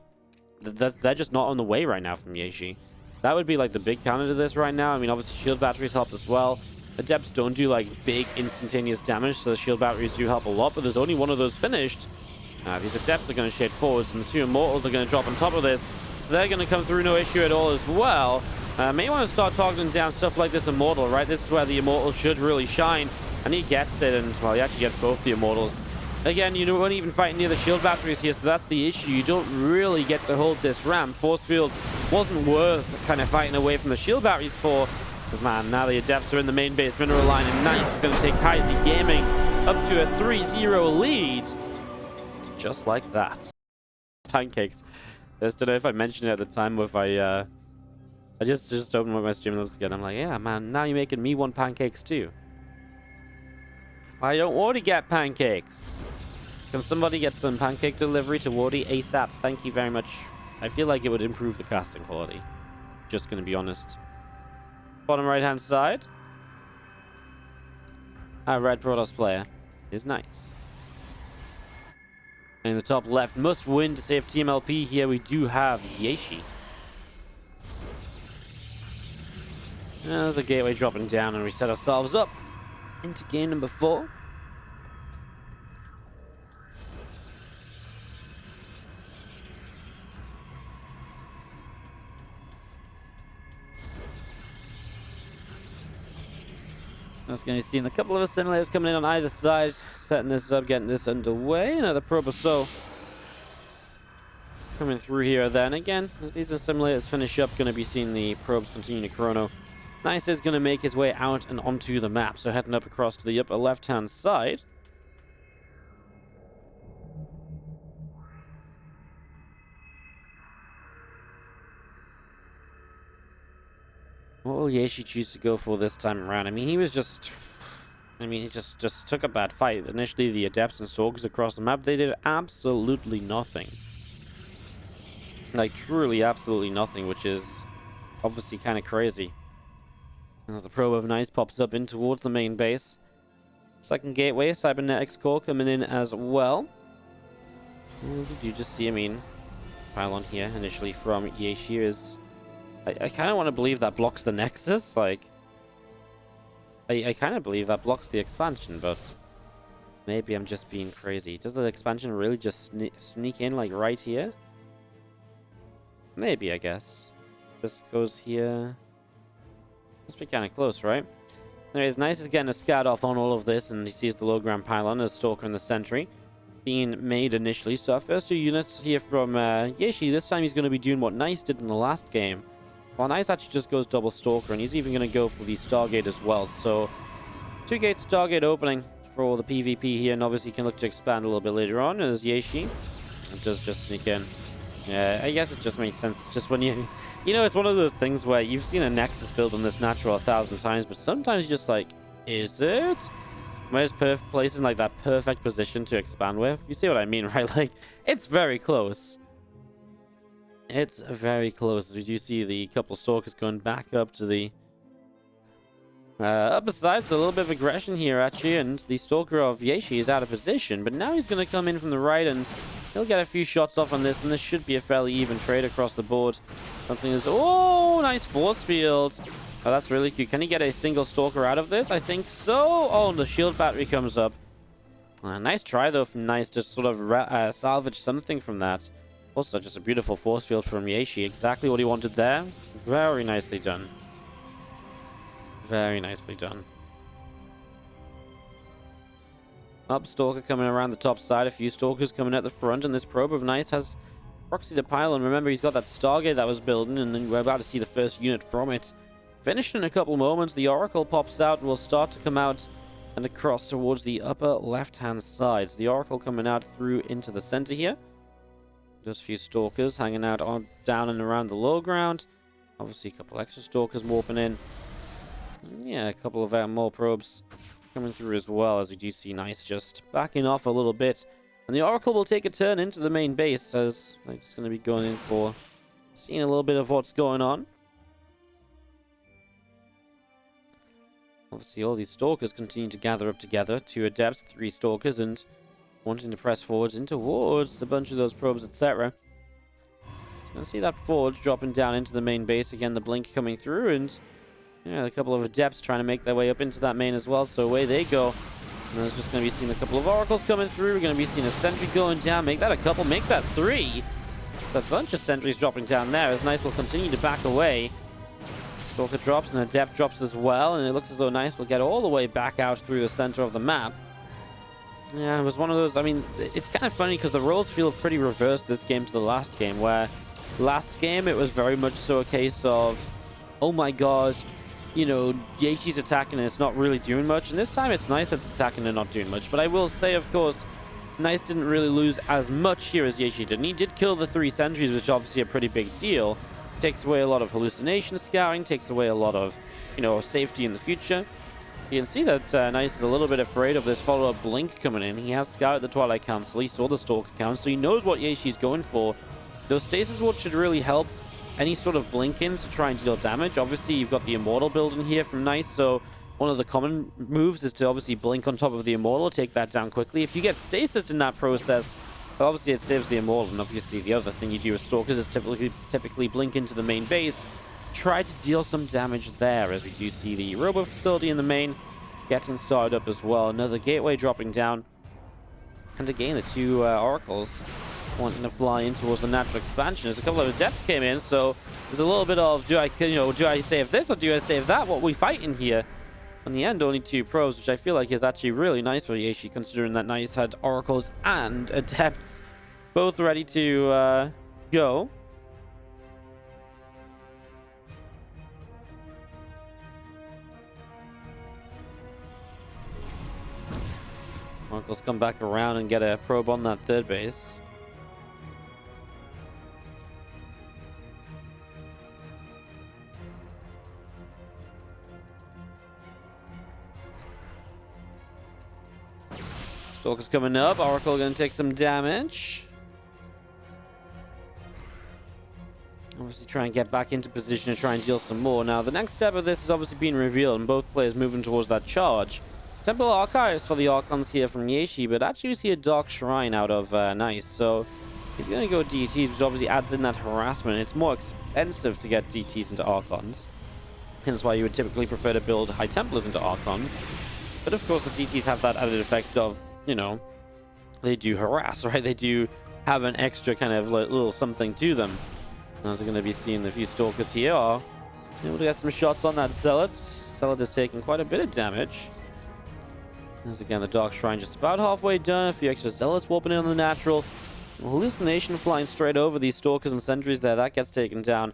they're just not on the way right now from Yehshua. That would be like the big counter to this right now. I mean, obviously shield batteries help as well. Adepts don't do like big instantaneous damage, so the shield batteries do help a lot, but there's only one of those finished. These Adepts are going to shade forwards, and the two Immortals are going to drop on top of this. So they're going to come through, no issue at all as well. May want to start targeting down stuff like this Immortal, right? This is where the Immortal should really shine. And he gets it, and, well, he actually gets both the Immortals. Again, you don't even fight near the shield batteries here, so that's the issue. You don't really get to hold this ramp. Force field wasn't worth kind of fighting away from the shield batteries for. Because, man, now the Adepts are in the main base mineral line, and Nice is going to take Kaizi Gaming up to a 3-0 lead. Just like that. Pancakes. I just don't know if I mentioned it at the time or if I just opened my stream notes again. I'm like, yeah, man, now you're making me want pancakes too. I don't want to get pancakes. Can somebody get some pancake delivery to Wardy ASAP? Thank you very much. I feel like it would improve the casting quality. Just going to be honest. Bottom right-hand side. Our red Protoss player is Nice. And in the top left, must win to save TMLP here. We do have Yehshua. There's a gateway dropping down, and we set ourselves up into game number 4. I was going to see a couple of assimilators coming in on either side, setting this up, getting this underway. Another probe or so coming through here. Then again, as these assimilators finish up, going to be seeing the probes continue to chrono. Nice is going to make his way out and onto the map. So heading up across to the upper left-hand side. What will Yehshua choose to go for this time around? I mean, he was just... he just took a bad fight. Initially, the Adepts and Stalkers across the map, they did absolutely nothing. Like, truly absolutely nothing, which is obviously kind of crazy. As the probe of Nice pops up in towards the main base. Second gateway, Cybernetics core coming in as well. And you just see, I mean, pylon here initially from Yehshua is... I kind of want to believe that blocks the Nexus. Like, I kind of believe that blocks the expansion, but maybe I'm just being crazy. Does the expansion really just sneak in, like, right here? Maybe, I guess. This goes here. Must be kind of close, right? Anyways, Nice is getting a scout off on all of this, and he sees the low ground pylon as Stalker and the Sentry being made initially. So our first 2 units here from Yehshua. This time he's going to be doing what Nice did in the last game. Well, Nice actually just goes double Stalker, and he's even going to go for the Stargate as well. So 2 gate Stargate opening for the PvP here, and obviously can look to expand a little bit later on as Yehshua. It does just sneak in. Yeah, I guess it just makes sense. It's just when you know, it's one of those things where you've seen a Nexus build on this natural 1,000 times, but sometimes you're just like, is it? Where's placed in like that perfect position to expand with? You see what I mean, right? Like, it's very close. It's very close. We do see the couple Stalkers going back up to the upper side. So a little bit of aggression here, actually, and the Stalker of Yehshua is out of position, but now he's going to come in from the right, and he'll get a few shots off on this, and this should be a fairly even trade across the board. Something is... Oh, nice force field. Oh, that's really cute. Can he get a single Stalker out of this? I think so. Oh, and the shield battery comes up. Nice try, though, from Nice to sort of salvage something from that. Also, just a beautiful force field from Yehshua. Exactly what he wanted there. Very nicely done. Very nicely done. Up, Stalker coming around the top side. A few Stalkers coming at the front, and this probe of Nice has proxied a pylon. Remember, he's got that Stargate that was building, and then we're about to see the first unit from it. Finished in a couple moments. The Oracle pops out and will start to come out and across towards the upper left-hand side. So the Oracle coming out through into the center here. There's a few Stalkers hanging out on down and around the low ground. Obviously, a couple extra Stalkers warping in. Yeah, a couple of more probes coming through as well, as we do see Nice just backing off a little bit. And the Oracle will take a turn into the main base, as they're just going to be going in for seeing a little bit of what's going on. Obviously, all these Stalkers continue to gather up together. 2 Adepts, 3 Stalkers, and wanting to press forwards and towards a bunch of those probes, etc. It's going to see that forge dropping down into the main base. Again, the blink coming through, and yeah, a couple of Adepts trying to make their way up into that main as well. So away they go. And there's just going to be seeing a couple of Oracles coming through. We're going to be seeing a Sentry going down. Make that a couple. Make that 3. So a bunch of Sentries dropping down there as Nice will continue to back away. Stalker drops and Adept drops as well. And it looks as though Nice will get all the way back out through the center of the map. Yeah, it was one of those... I mean, it's kind of funny because the roles feel pretty reversed this game to the last game. Where last game it was very much so a case of, oh my god, you know, Yehshua's attacking and it's not really doing much. And this time it's Nice that's attacking and not doing much. But I will say, of course, Nice didn't really lose as much here as Yehshua did. And he did kill the 3 sentries, which is obviously a pretty big deal. Takes away a lot of hallucination scouting, takes away a lot of, you know, safety in the future. You can see that Nice is a little bit afraid of this follow-up blink coming in. He has scouted the Twilight Council, he saw the Stalker count, so he knows what Yehshua's going for. Those Stasis Wards should really help any sort of blink-ins to try and deal damage. Obviously, you've got the Immortal building here from Nice, so one of the common moves is to obviously blink on top of the Immortal, take that down quickly. If you get Stasis in that process, obviously it saves the Immortal, and obviously the other thing you do with Stalkers is typically blink into the main base, try to deal some damage there, as we do see the Robo facility in the main getting started up as well. Another gateway dropping down, and again the 2 Oracles wanting to fly in towards the natural expansion. As a couple of Adepts came in, so there's a little bit of, do I save this or do I save that? What are we fighting here? In the end, only 2 probes, which I feel like is actually really nice for Yehshua, considering that Nice had Oracles and Adepts both ready to go. Oracles come back around and get a probe on that 3rd base. Stalker's coming up. Oracle going to take some damage. Obviously try and get back into position to try and deal some more. Now, the next step of this is obviously being revealed, and both players moving towards that charge. Temple Archives for the Archons here from Yehshua, but actually we see a Dark Shrine out of Nice. So He's going to go DTs, which obviously adds in that harassment. It's more expensive to get DTs into Archons. Hence why you would typically prefer to build High Templars into Archons. But of course, the DTs have that added effect of, you know, they do harass, right? They do have an extra kind of little something to them. As we're going to be seeing a few Stalkers here are able to get some shots on that Zealot. Zealot is taking quite a bit of damage. As again, the Dark Shrine just about halfway done. A few extra Zealots warping in on the natural. Hallucination flying straight over these Stalkers and Sentries there. That gets taken down.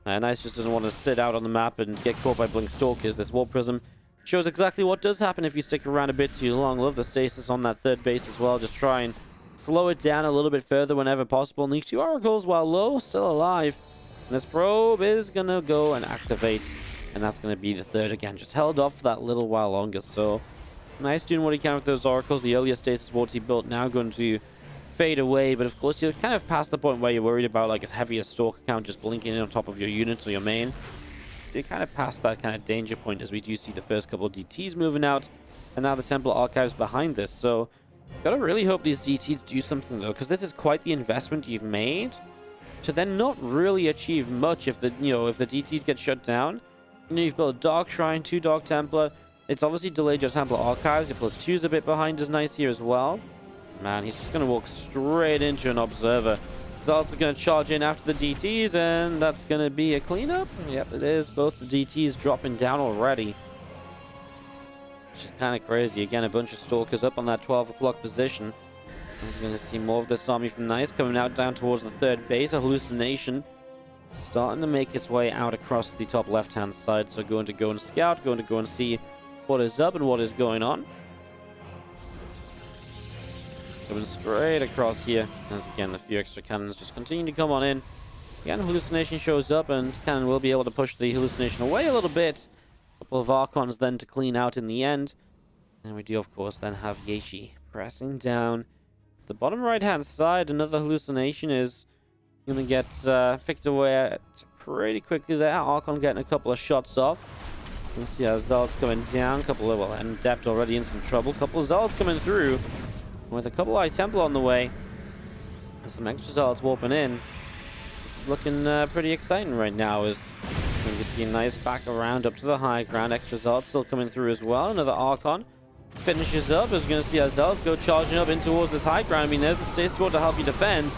Nice just doesn't want to sit out on the map and get caught by Blink Stalkers. This Warp Prism shows exactly what does happen if you stick around a bit too long. Love the stasis on that third base as well. Just try and slow it down a little bit further whenever possible. And these two Oracles, while low, still alive. And this probe is going to go and activate. And that's going to be the third again. Just held off for that little while longer. So nice doing what he can with those Oracles. The earlier stasis wards he built now going to fade away. But of course, you're kind of past the point where you're worried about like a heavier Stalker count just blinking in on top of your units or your main. So you're kind of past that kind of danger point as we do see the first couple of DTs moving out. And now the Templar Archives behind this. So gotta really hope these DTs do something though, because this is quite the investment you've made to then not really achieve much if the if the DTs get shut down. You've built a Dark Shrine, 2 Dark Templar. It's obviously delayed your Templar Archives. Your +2's a bit behind is nice here as well. Man, he's just gonna walk straight into an Observer. Zealots are gonna charge in after the DTs, and that's gonna be a cleanup. Yep, it is. Both the DTs dropping down already. Which is kind of crazy. Again, a bunch of Stalkers up on that 12 o'clock position. We're going to see more of this army from Nice coming out down towards the third base. A Hallucination starting to make its way out across the top left-hand side. So going to go and scout, going to go and see what is up and what is going on. Coming straight across here. As again, the few extra cannons just continue to come on in. Again, Hallucination shows up and Cannon will be able to push the Hallucination away a little bit. Couple of Archons then to clean out in the end. And we do, of course, then have Yehshua pressing down. The bottom right-hand side, another Hallucination is going to get picked away at pretty quickly there. Archon getting a couple of shots off. You can see our Zealots coming down. Couple of, well, and Adept already in some trouble. Couple of Zealots coming through with a couple of High Templar on the way. And some extra Zealots warping in. This is looking pretty exciting right now as you can see a nice back around up to the high ground. Extra Zealots still coming through as well. Another Archon finishes up. As we're going to see our Zealots go charging up in towards this high ground. I mean, there's the Stasis Ward to help you defend.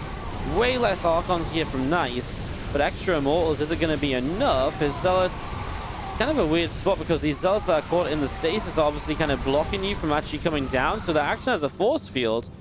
Way less Archons here from Nice. But extra Immortals, is it going to be enough? His Zealots, it's kind of a weird spot because these Zealots that are caught in the Stasis are obviously kind of blocking you from actually coming down. So they're acting as a force field.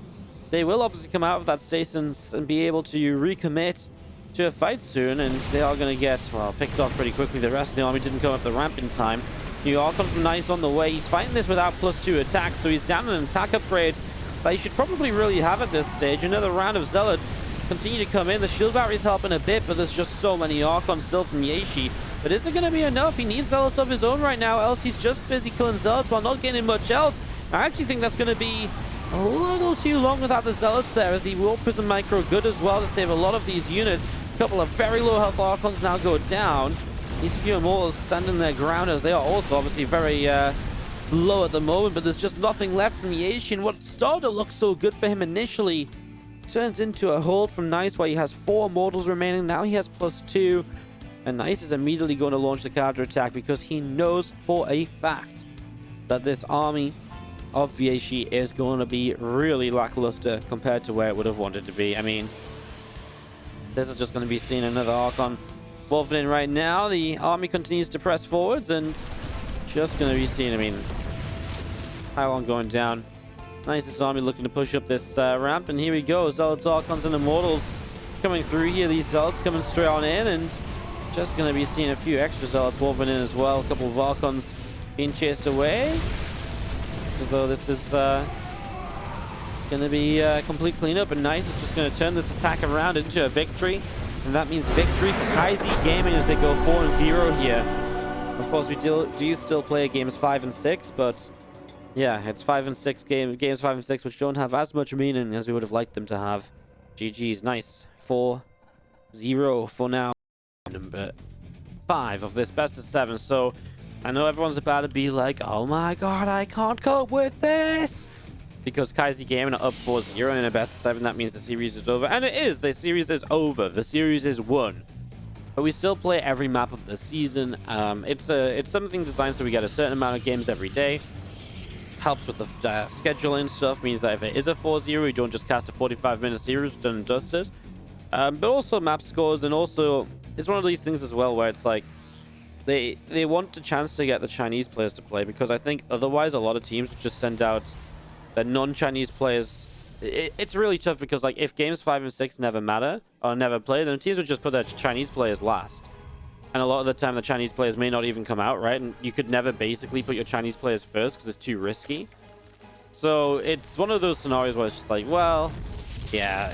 They will obviously come out of that Stasis and be able to recommit to a fight soon, and they are going to get, well, picked off pretty quickly. The rest of the army didn't come up the ramp in time. New Archon from Nice on the way. He's fighting this without +2 attack, so he's down an attack upgrade that he should probably really have at this stage. Another round of Zealots continue to come in. The shield battery's helping a bit, but there's just so many Archons still from Yehshua. But is it going to be enough? He needs Zealots of his own right now, else he's just busy killing Zealots while not getting much else. I actually think that's going to be a little too long without the Zealots there, as the Warp Prism might grow good as well to save a lot of these units. A couple of very low health Archons now go down. These few Immortals standing their ground as they are also obviously very low at the moment, but there's just nothing left from Yehshua. And what started to look so good for him initially turns into a hold from Nice where he has 4 Immortals remaining. Now he has +2, and Nice is immediately going to launch the counter attack because he knows for a fact that this army of Yehshua is going to be really lackluster compared to where it would have wanted to be. I mean, this is just going to be seeing another Archon wolfing in right now. The army continues to press forwards and just going to be seeing, I mean, Pylon going down. Nice, this army looking to push up this ramp, and here we go. Zealots, Archons, and Immortals coming through here. These Zealots coming straight on in, and just going to be seeing a few extra Zealots wolfing in as well. A couple of Archons being chased away. As though this is going to be a complete cleanup, and Nice is just going to turn this attack around into a victory. And that means victory for Kaizi Gaming as they go 4-0 here. Of course, we do still play games 5 and 6, but yeah, it's 5 and 6 games 5 and 6, which don't have as much meaning as we would have liked them to have. GG's. Nice. 4-0 for now. Number 5 of this best of 7. So I know everyone's about to be like, oh my god, I can't cope with this. because Kaizi Gaming are up 4-0 in a best of 7. That means the series is over. And it is. The series is over. The series is won. But we still play every map of the season. It's something designed so we get a certain amount of games every day. Helps with the scheduling stuff. Means that if it is a 4-0, we don't just cast a 45-minute series, done and dusted. But also map scores, and also it's one of these things as well where it's like they want a chance to get the Chinese players to play, because I think otherwise a lot of teams would just send out the non-Chinese players. It's really tough because like if games 5 and 6 never matter or never play, then teams would just put their Chinese players last. And a lot of the time the Chinese players may not even come out, right? And you could never basically put your Chinese players first because it's too risky. So it's one of those scenarios where it's just like, well, yeah,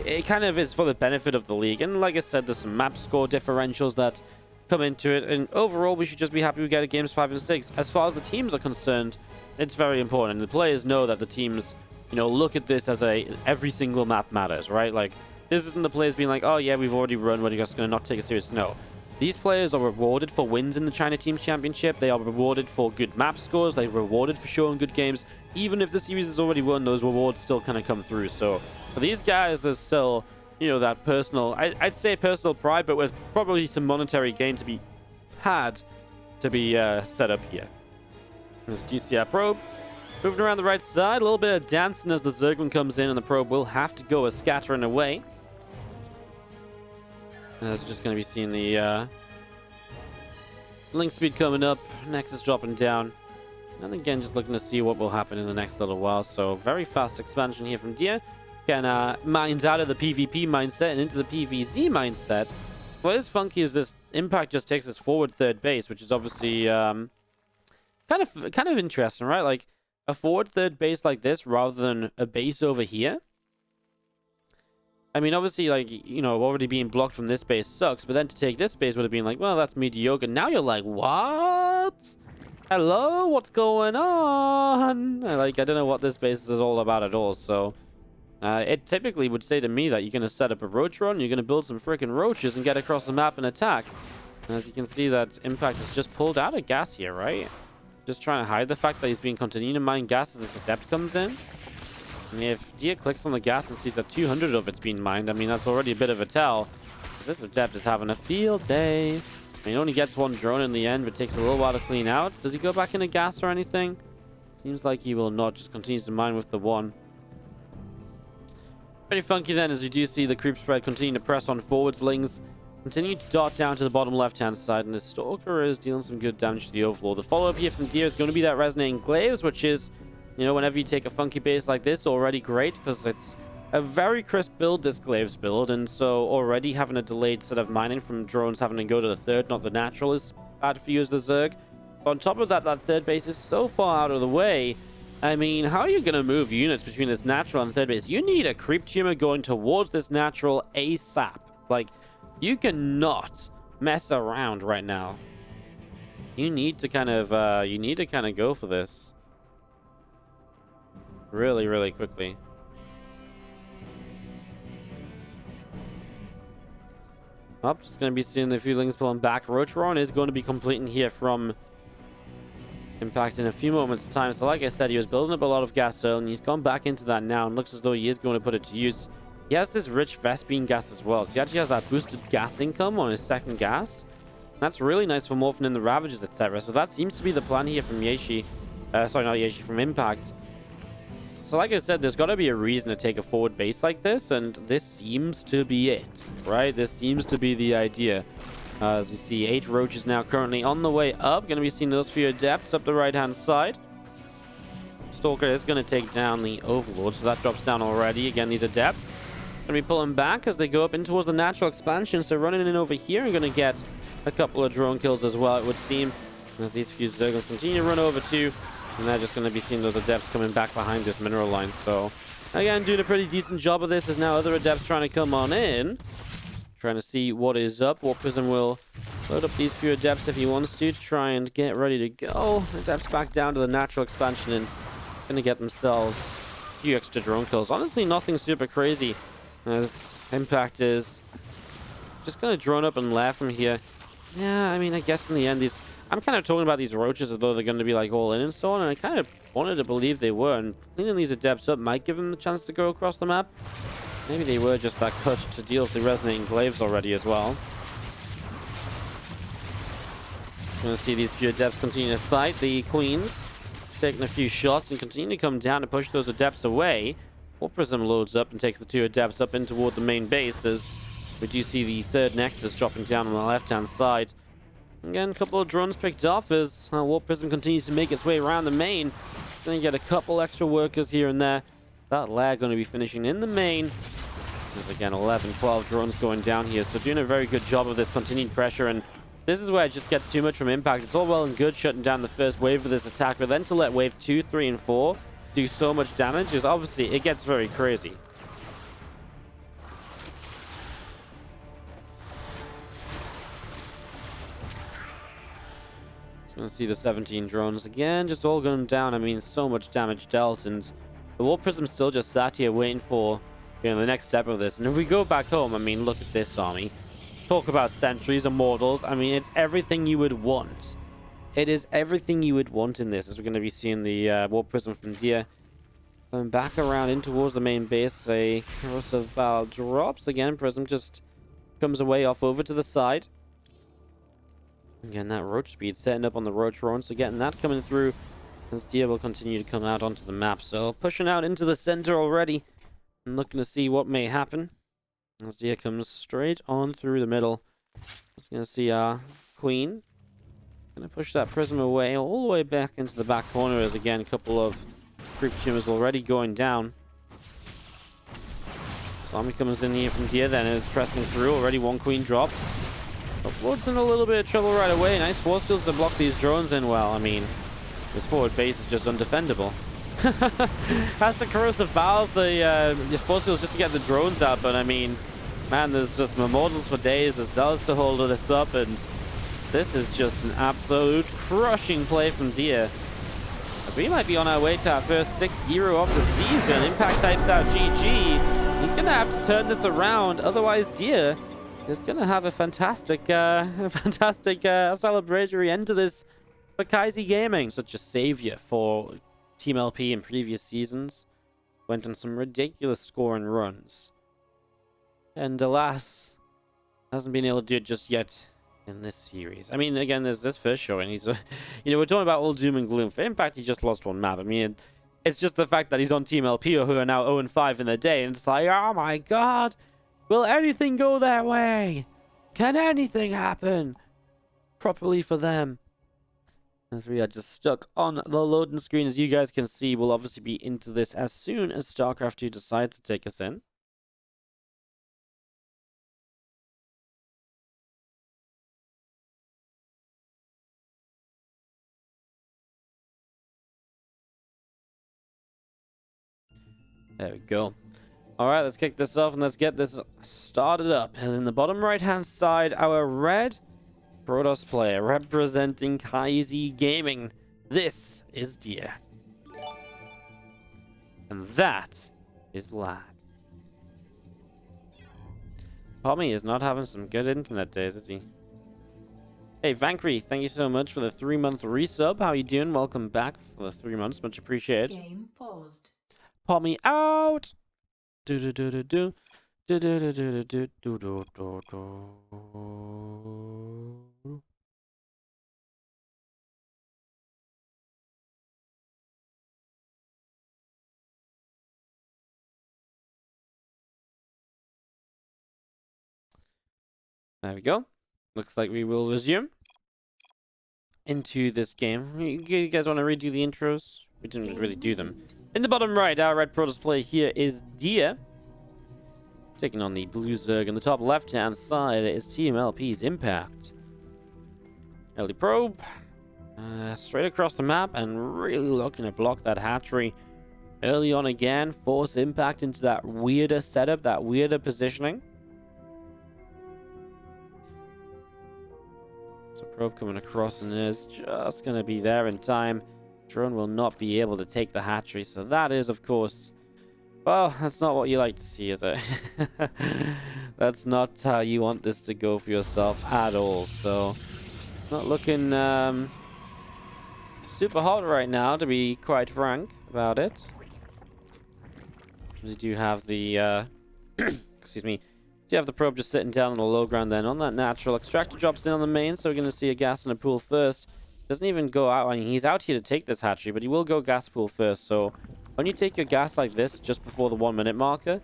it kind of is for the benefit of the league. And like I said, there's some map score differentials that come into it. And overall, we should just be happy we get games 5 and 6. As far as the teams are concerned, it's very important. The players know that the teams, you know, look at this as every single map matters, right? Like, this isn't the players being like, oh yeah, we've already run, we're just going to not take it serious. No. These players are rewarded for wins in the China Team Championship. They are rewarded for good map scores. They're rewarded for showing good games. Even if the series is already won, those rewards still kind of come through. So for these guys, there's still, you know, that personal, I'd say personal pride, but with probably some monetary gain to be had to be set up here. As you see our probe moving around the right side, a little bit of dancing as the Zerglin comes in, and the probe will have to go a scattering away. As we're just going to be seeing the link speed coming up, Nexus dropping down, and again just looking to see what will happen in the next little while. So very fast expansion here from Dia. Getting mines out of the PvP mindset and into the PvZ mindset. What is funky is this Impact just takes us forward third base, which is obviously kind of interesting, right? Like a forward third base like this rather than a base over here. I mean, obviously, like, you know, already being blocked from this base sucks, but then to take this base would have been like, well, that's mediocre. Now you're like, what? Hello? What's going on? I don't know what this base is all about at all, so it typically would say to me that you're going to set up a roach run, you're going to build some freaking roaches and get across the map and attack. And as you can see, that Impact has just pulled out of gas here, right? Just trying to hide the fact that he's been continuing to mine gas as this Adept comes in. And if Dia clicks on the gas and sees that 200 of it's being mined, I mean, that's already a bit of a tell. This Adept is having a field day. I mean, he only gets one drone in the end, but takes a little while to clean out. Does he go back into gas or anything? Seems like he will not. Just continues to mine with the one. Pretty funky then, as you do see the creep spread continue to press on forwards. Lings continue to dart down to the bottom left-hand side, and the Stalker is dealing some good damage to the Overlord. The follow-up here from Dia is going to be that Resonating Glaives, which is, you know, whenever you take a funky base like this, already great, because it's a very crisp build, this Glaives build, and so already having a delayed set of mining from drones having to go to the third, not the natural, is bad for you as the Zerg. But on top of that, that third base is so far out of the way. I mean, how are you going to move units between this natural and third base? You need a creep tumor going towards this natural ASAP. Like, you cannot mess around right now. You need to kind of go for this. Really, really quickly. Up, just going to be seeing the few Lings pulling back. Roachron is going to be completing here from Impact in a few moments' time. So like I said, he was building up a lot of gas early, and he's gone back into that now, and looks as though he is going to put it to use. He has this rich Vespene gas as well, so he actually has that boosted gas income on his second gas. That's really nice for morphing in the Ravages, etc. So that seems to be the plan here from Yeshi. Sorry, not Yeshi, from Impact. So like I said, there's got to be a reason to take a forward base like this, and this seems to be it, right? This seems to be the idea. As you see, 8 roaches now currently on the way up. Going to be seeing those few Adepts up the right-hand side. Stalker is going to take down the Overlord, so that drops down already. Again, these Adepts going to be pulling back as they go up in towards the natural expansion. So running in over here and going to get a couple of drone kills as well, it would seem. As these few Zerglins continue to run over too. And they're just going to be seeing those Adepts coming back behind this mineral line. So, again, doing a pretty decent job of this, as now other Adepts trying to come on in. Trying to see what is up. Warprism will load up these few Adepts if he wants to try and get ready to go. Adepts back down to the natural expansion and going to get themselves a few extra drone kills. Honestly, nothing super crazy, as Impact is just going to drone up and laugh from here. Yeah, I mean, I guess in the end, I'm kind of talking about these roaches as though they're going to be like all in and so on, and I kind of wanted to believe they were, and cleaning these adepts up might give them the chance to go across the map. Maybe they were just that cut to deal with the resonating glaives already as well. Just going to see these few adepts continue to fight. The queens taking a few shots and continue to come down and push those adepts away. War Prism loads up and takes the 2 adepts up in toward the main base, as we do see the 3rd Nexus dropping down on the left-hand side. Again, a couple of drones picked off as War Prism continues to make its way around the main. It's going to get a couple extra workers here and there. That lag going to be finishing in the main. There's again 11, 12 drones going down here. So doing a very good job of this continued pressure. And this is where it just gets too much from Impact. It's all well and good shutting down the first wave of this attack, but then to let wave 2, 3, and 4 do so much damage is obviously, it gets very crazy. Gonna see the 17 drones again, just all going down. I mean, so much damage dealt, and the War Prism still just sat here waiting for, you know, the next step of this. And if we go back home, I mean, look at this army. Talk about sentries, immortals. I mean, it's everything you would want. It is everything you would want in this, as we're going to be seeing the War Prism from Dia going back around in towards the main base. A Corrosive Valve drops again. Prism just comes away off over to the side. Again, that roach speed setting up on the roach drone, so getting that coming through as Dia will continue to come out onto the map. So pushing out into the center already and looking to see what may happen as Dia comes straight on through the middle. Just going to see our queen going to push that prism away all the way back into the back corner, as again a couple of creep tumors already going down. Zombie comes in here from Dia, then is pressing through. Already 1 queen drops. Blood's in a little bit of trouble right away. Nice force fields to block these drones in well. I mean, this forward base is just undefendable. Has to Corrosive Valves the force fields just to get the drones out, but I mean, man, there's just immortals for days. There's zealots to hold this up, and this is just an absolute crushing play from Dia. As we might be on our way to our first 6-0 of the season. Impact types out GG. He's gonna have to turn this around, otherwise Dia is going to have a fantastic celebratory end to this for Kaizi Gaming. Such a savior for Team LP in previous seasons. Went on some ridiculous scoring runs. And alas, hasn't been able to do it just yet in this series. I mean, again, there's this first showing. He's, you know, we're talking about all doom and gloom. For Impact, he just lost 1 map. I mean, it's just the fact that he's on Team LP, who are now 0-5 in the day. And it's like, oh my god. Will anything go their way? Can anything happen properly for them? As we are just stuck on the loading screen, as you guys can see, we'll obviously be into this as soon as StarCraft 2 decides to take us in. There we go. Alright, let's kick this off and let's get this started up. As in the bottom right-hand side, our red Protoss player representing Kaizi Gaming. This is Dia. And that is lag. Pommy is not having some good internet days, is he? Hey, Vankry, thank you so much for the 3-month resub. How you doing? Welcome back for the 3 months. Much appreciated. Game paused. Pommy out! Do do do do do do do do do do do do do do. There we go. Looks like we will resume into this game. You guys want to redo the intros? We didn't really do them. In the bottom right, our red Protoss player here is Dia, taking on the blue Zerg. In the top left-hand side is Team LP's Impact. Early probe, straight across the map, and really looking to block that hatchery early on again. Force Impact into that weirder setup, that weirder positioning. So probe coming across and is just going to be there in time. Drone will not be able to take the hatchery, so that is, of course, well, that's not what you like to see, is it? That's not how you want this to go for yourself at all. So not looking super hot right now, to be quite frank about it. We do have the, excuse me, do have the probe just sitting down on the low ground then. On that natural, extractor drops in on the main, so we're going to see a gas in a pool first. Doesn't even go out. I mean, he's out here to take this hatchery, but he will go gas pool first. So when you take your gas like this just before the 1 minute marker,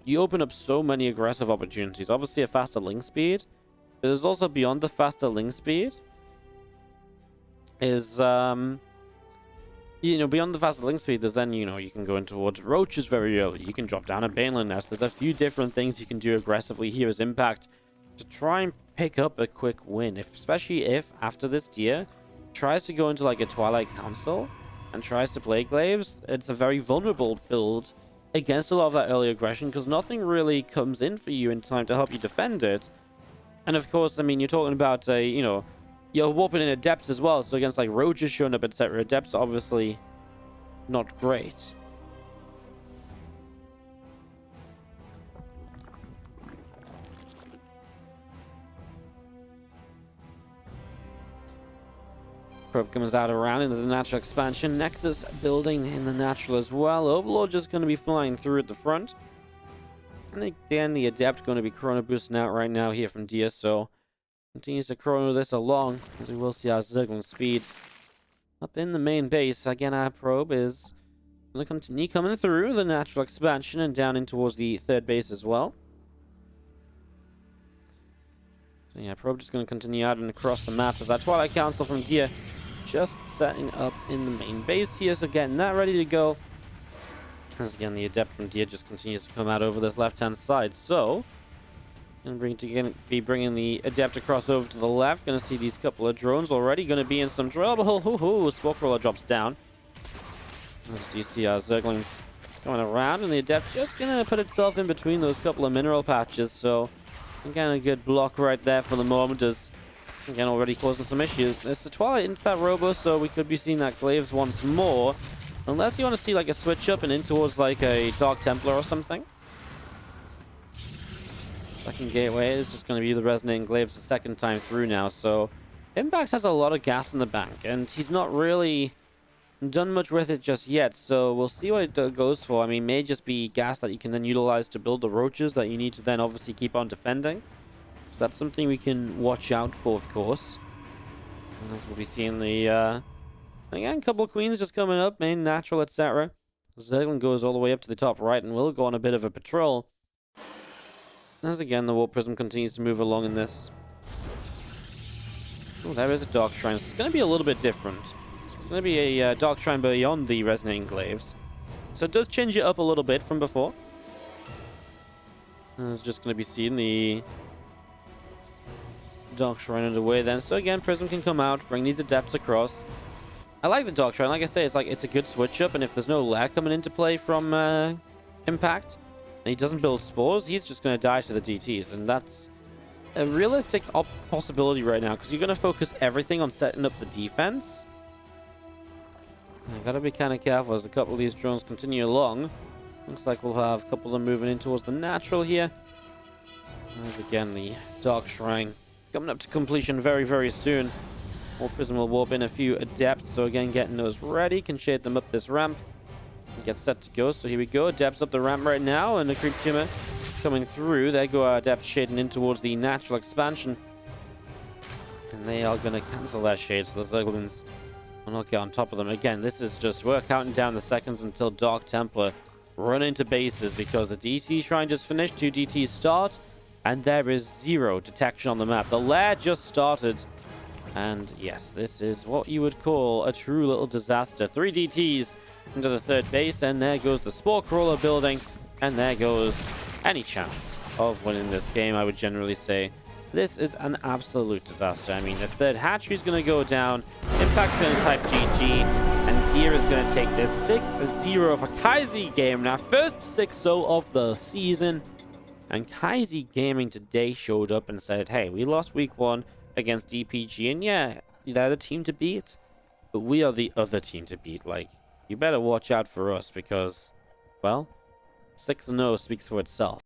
you open up so many aggressive opportunities. Obviously a faster link speed, but there's also beyond the faster link speed is, you know, beyond the faster link speed, there's then, you know, you can go in towards roaches very early. You can drop down a baneling nest. There's a few different things you can do aggressively here as Impact to try and pick up a quick win. Especially if, after this deer, tries to go into like a Twilight Council and tries to play Glaives, it's a very vulnerable build against a lot of that early aggression because nothing really comes in for you in time to help you defend it. And of course, I mean, you're talking about, you know, you're warping in Adepts as well, so against like roaches showing up, etc. Adepts obviously not great. Probe comes out around into the natural expansion. Nexus building in the natural as well. Overlord just going to be flying through at the front. And again, the Adept going to be chrono boosting out right now here from Dia, so continues to chrono this along, as we will see our Zergling's speed up in the main base. Again, our probe is going to continue coming through the natural expansion and down in towards the third base as well. So yeah, probe just going to continue out and across the map as that Twilight Council from Dia just setting up in the main base here, so getting that ready to go. As again, the Adept from Dia just continues to come out over this left-hand side. So, going to be bringing the Adept across over to the left. Going to see these couple of drones already. Going to be in some trouble. Smoke Roller drops down. As you see our Zerglings going around, and the Adept just going to put itself in between those couple of mineral patches. So, again, a good block right there for the moment, as again, already causing some issues. There's a Twilight into that Robo, so we could be seeing that Glaives once more. Unless you want to see like a switch up and in towards like a Dark Templar or something. Second gateway is just going to be the Resonating Glaives the second time through now. So Impact has a lot of gas in the bank, and he's not really done much with it just yet. So we'll see what it goes for. I mean, may just be gas that you can then utilize to build the roaches that you need to then obviously keep on defending. So that's something we can watch out for, of course. And as we'll be seeing the, again, a couple of queens just coming up, main, natural, etc. Zergling goes all the way up to the top right and will go on a bit of a patrol. As again, the Warp Prism continues to move along in this. Oh, there is a Dark Shrine. So it's going to be a little bit different. It's going to be a Dark Shrine beyond the Resonating Glaives. So it does change it up a little bit from before. It's just going to be seeing the Dark Shrine underway then. So again, Prism can come out, bring these Adepts across. I like the Dark Shrine. Like I say, it's a good switch up, and if there's no lair coming into play from Impact, and he doesn't build spores, he's just going to die to the DTs, and that's a realistic possibility right now, because you're going to focus everything on setting up the defense. You got to be kind of careful as a couple of these drones continue along. Looks like we'll have a couple of them moving in towards the natural here. There's again the Dark Shrine coming up to completion very, very soon. Warp Prism will warp in a few Adepts, so again, getting those ready. Can shade them up this ramp. Get set to go, so here we go. Adepts up the ramp right now, and the Creep Tumor coming through. There go our Adepts shading in towards the natural expansion. And they are going to cancel that shade, so the Zerglings will not get on top of them. Again, this is just, we're counting down the seconds until Dark Templar run into bases, because the DT Shrine just finished. 2 DTs start, and there is 0 detection on the map. The lair just started. And yes, this is what you would call a true little disaster. 3 DTs into the third base, and there goes the Spore Crawler building, and there goes any chance of winning this game, I would generally say. This is an absolute disaster. I mean, this third hatchery is going to go down. Impact's going to type GG, and Deer is going to take this 6-0 for Kaizi game. Now, first 6-0 of the season, and Kaizi Gaming today showed up and said, hey, we lost week 1 against DPG, and yeah, they're the team to beat, but we are the other team to beat. Like, you better watch out for us, because, well, 6-0 speaks for itself.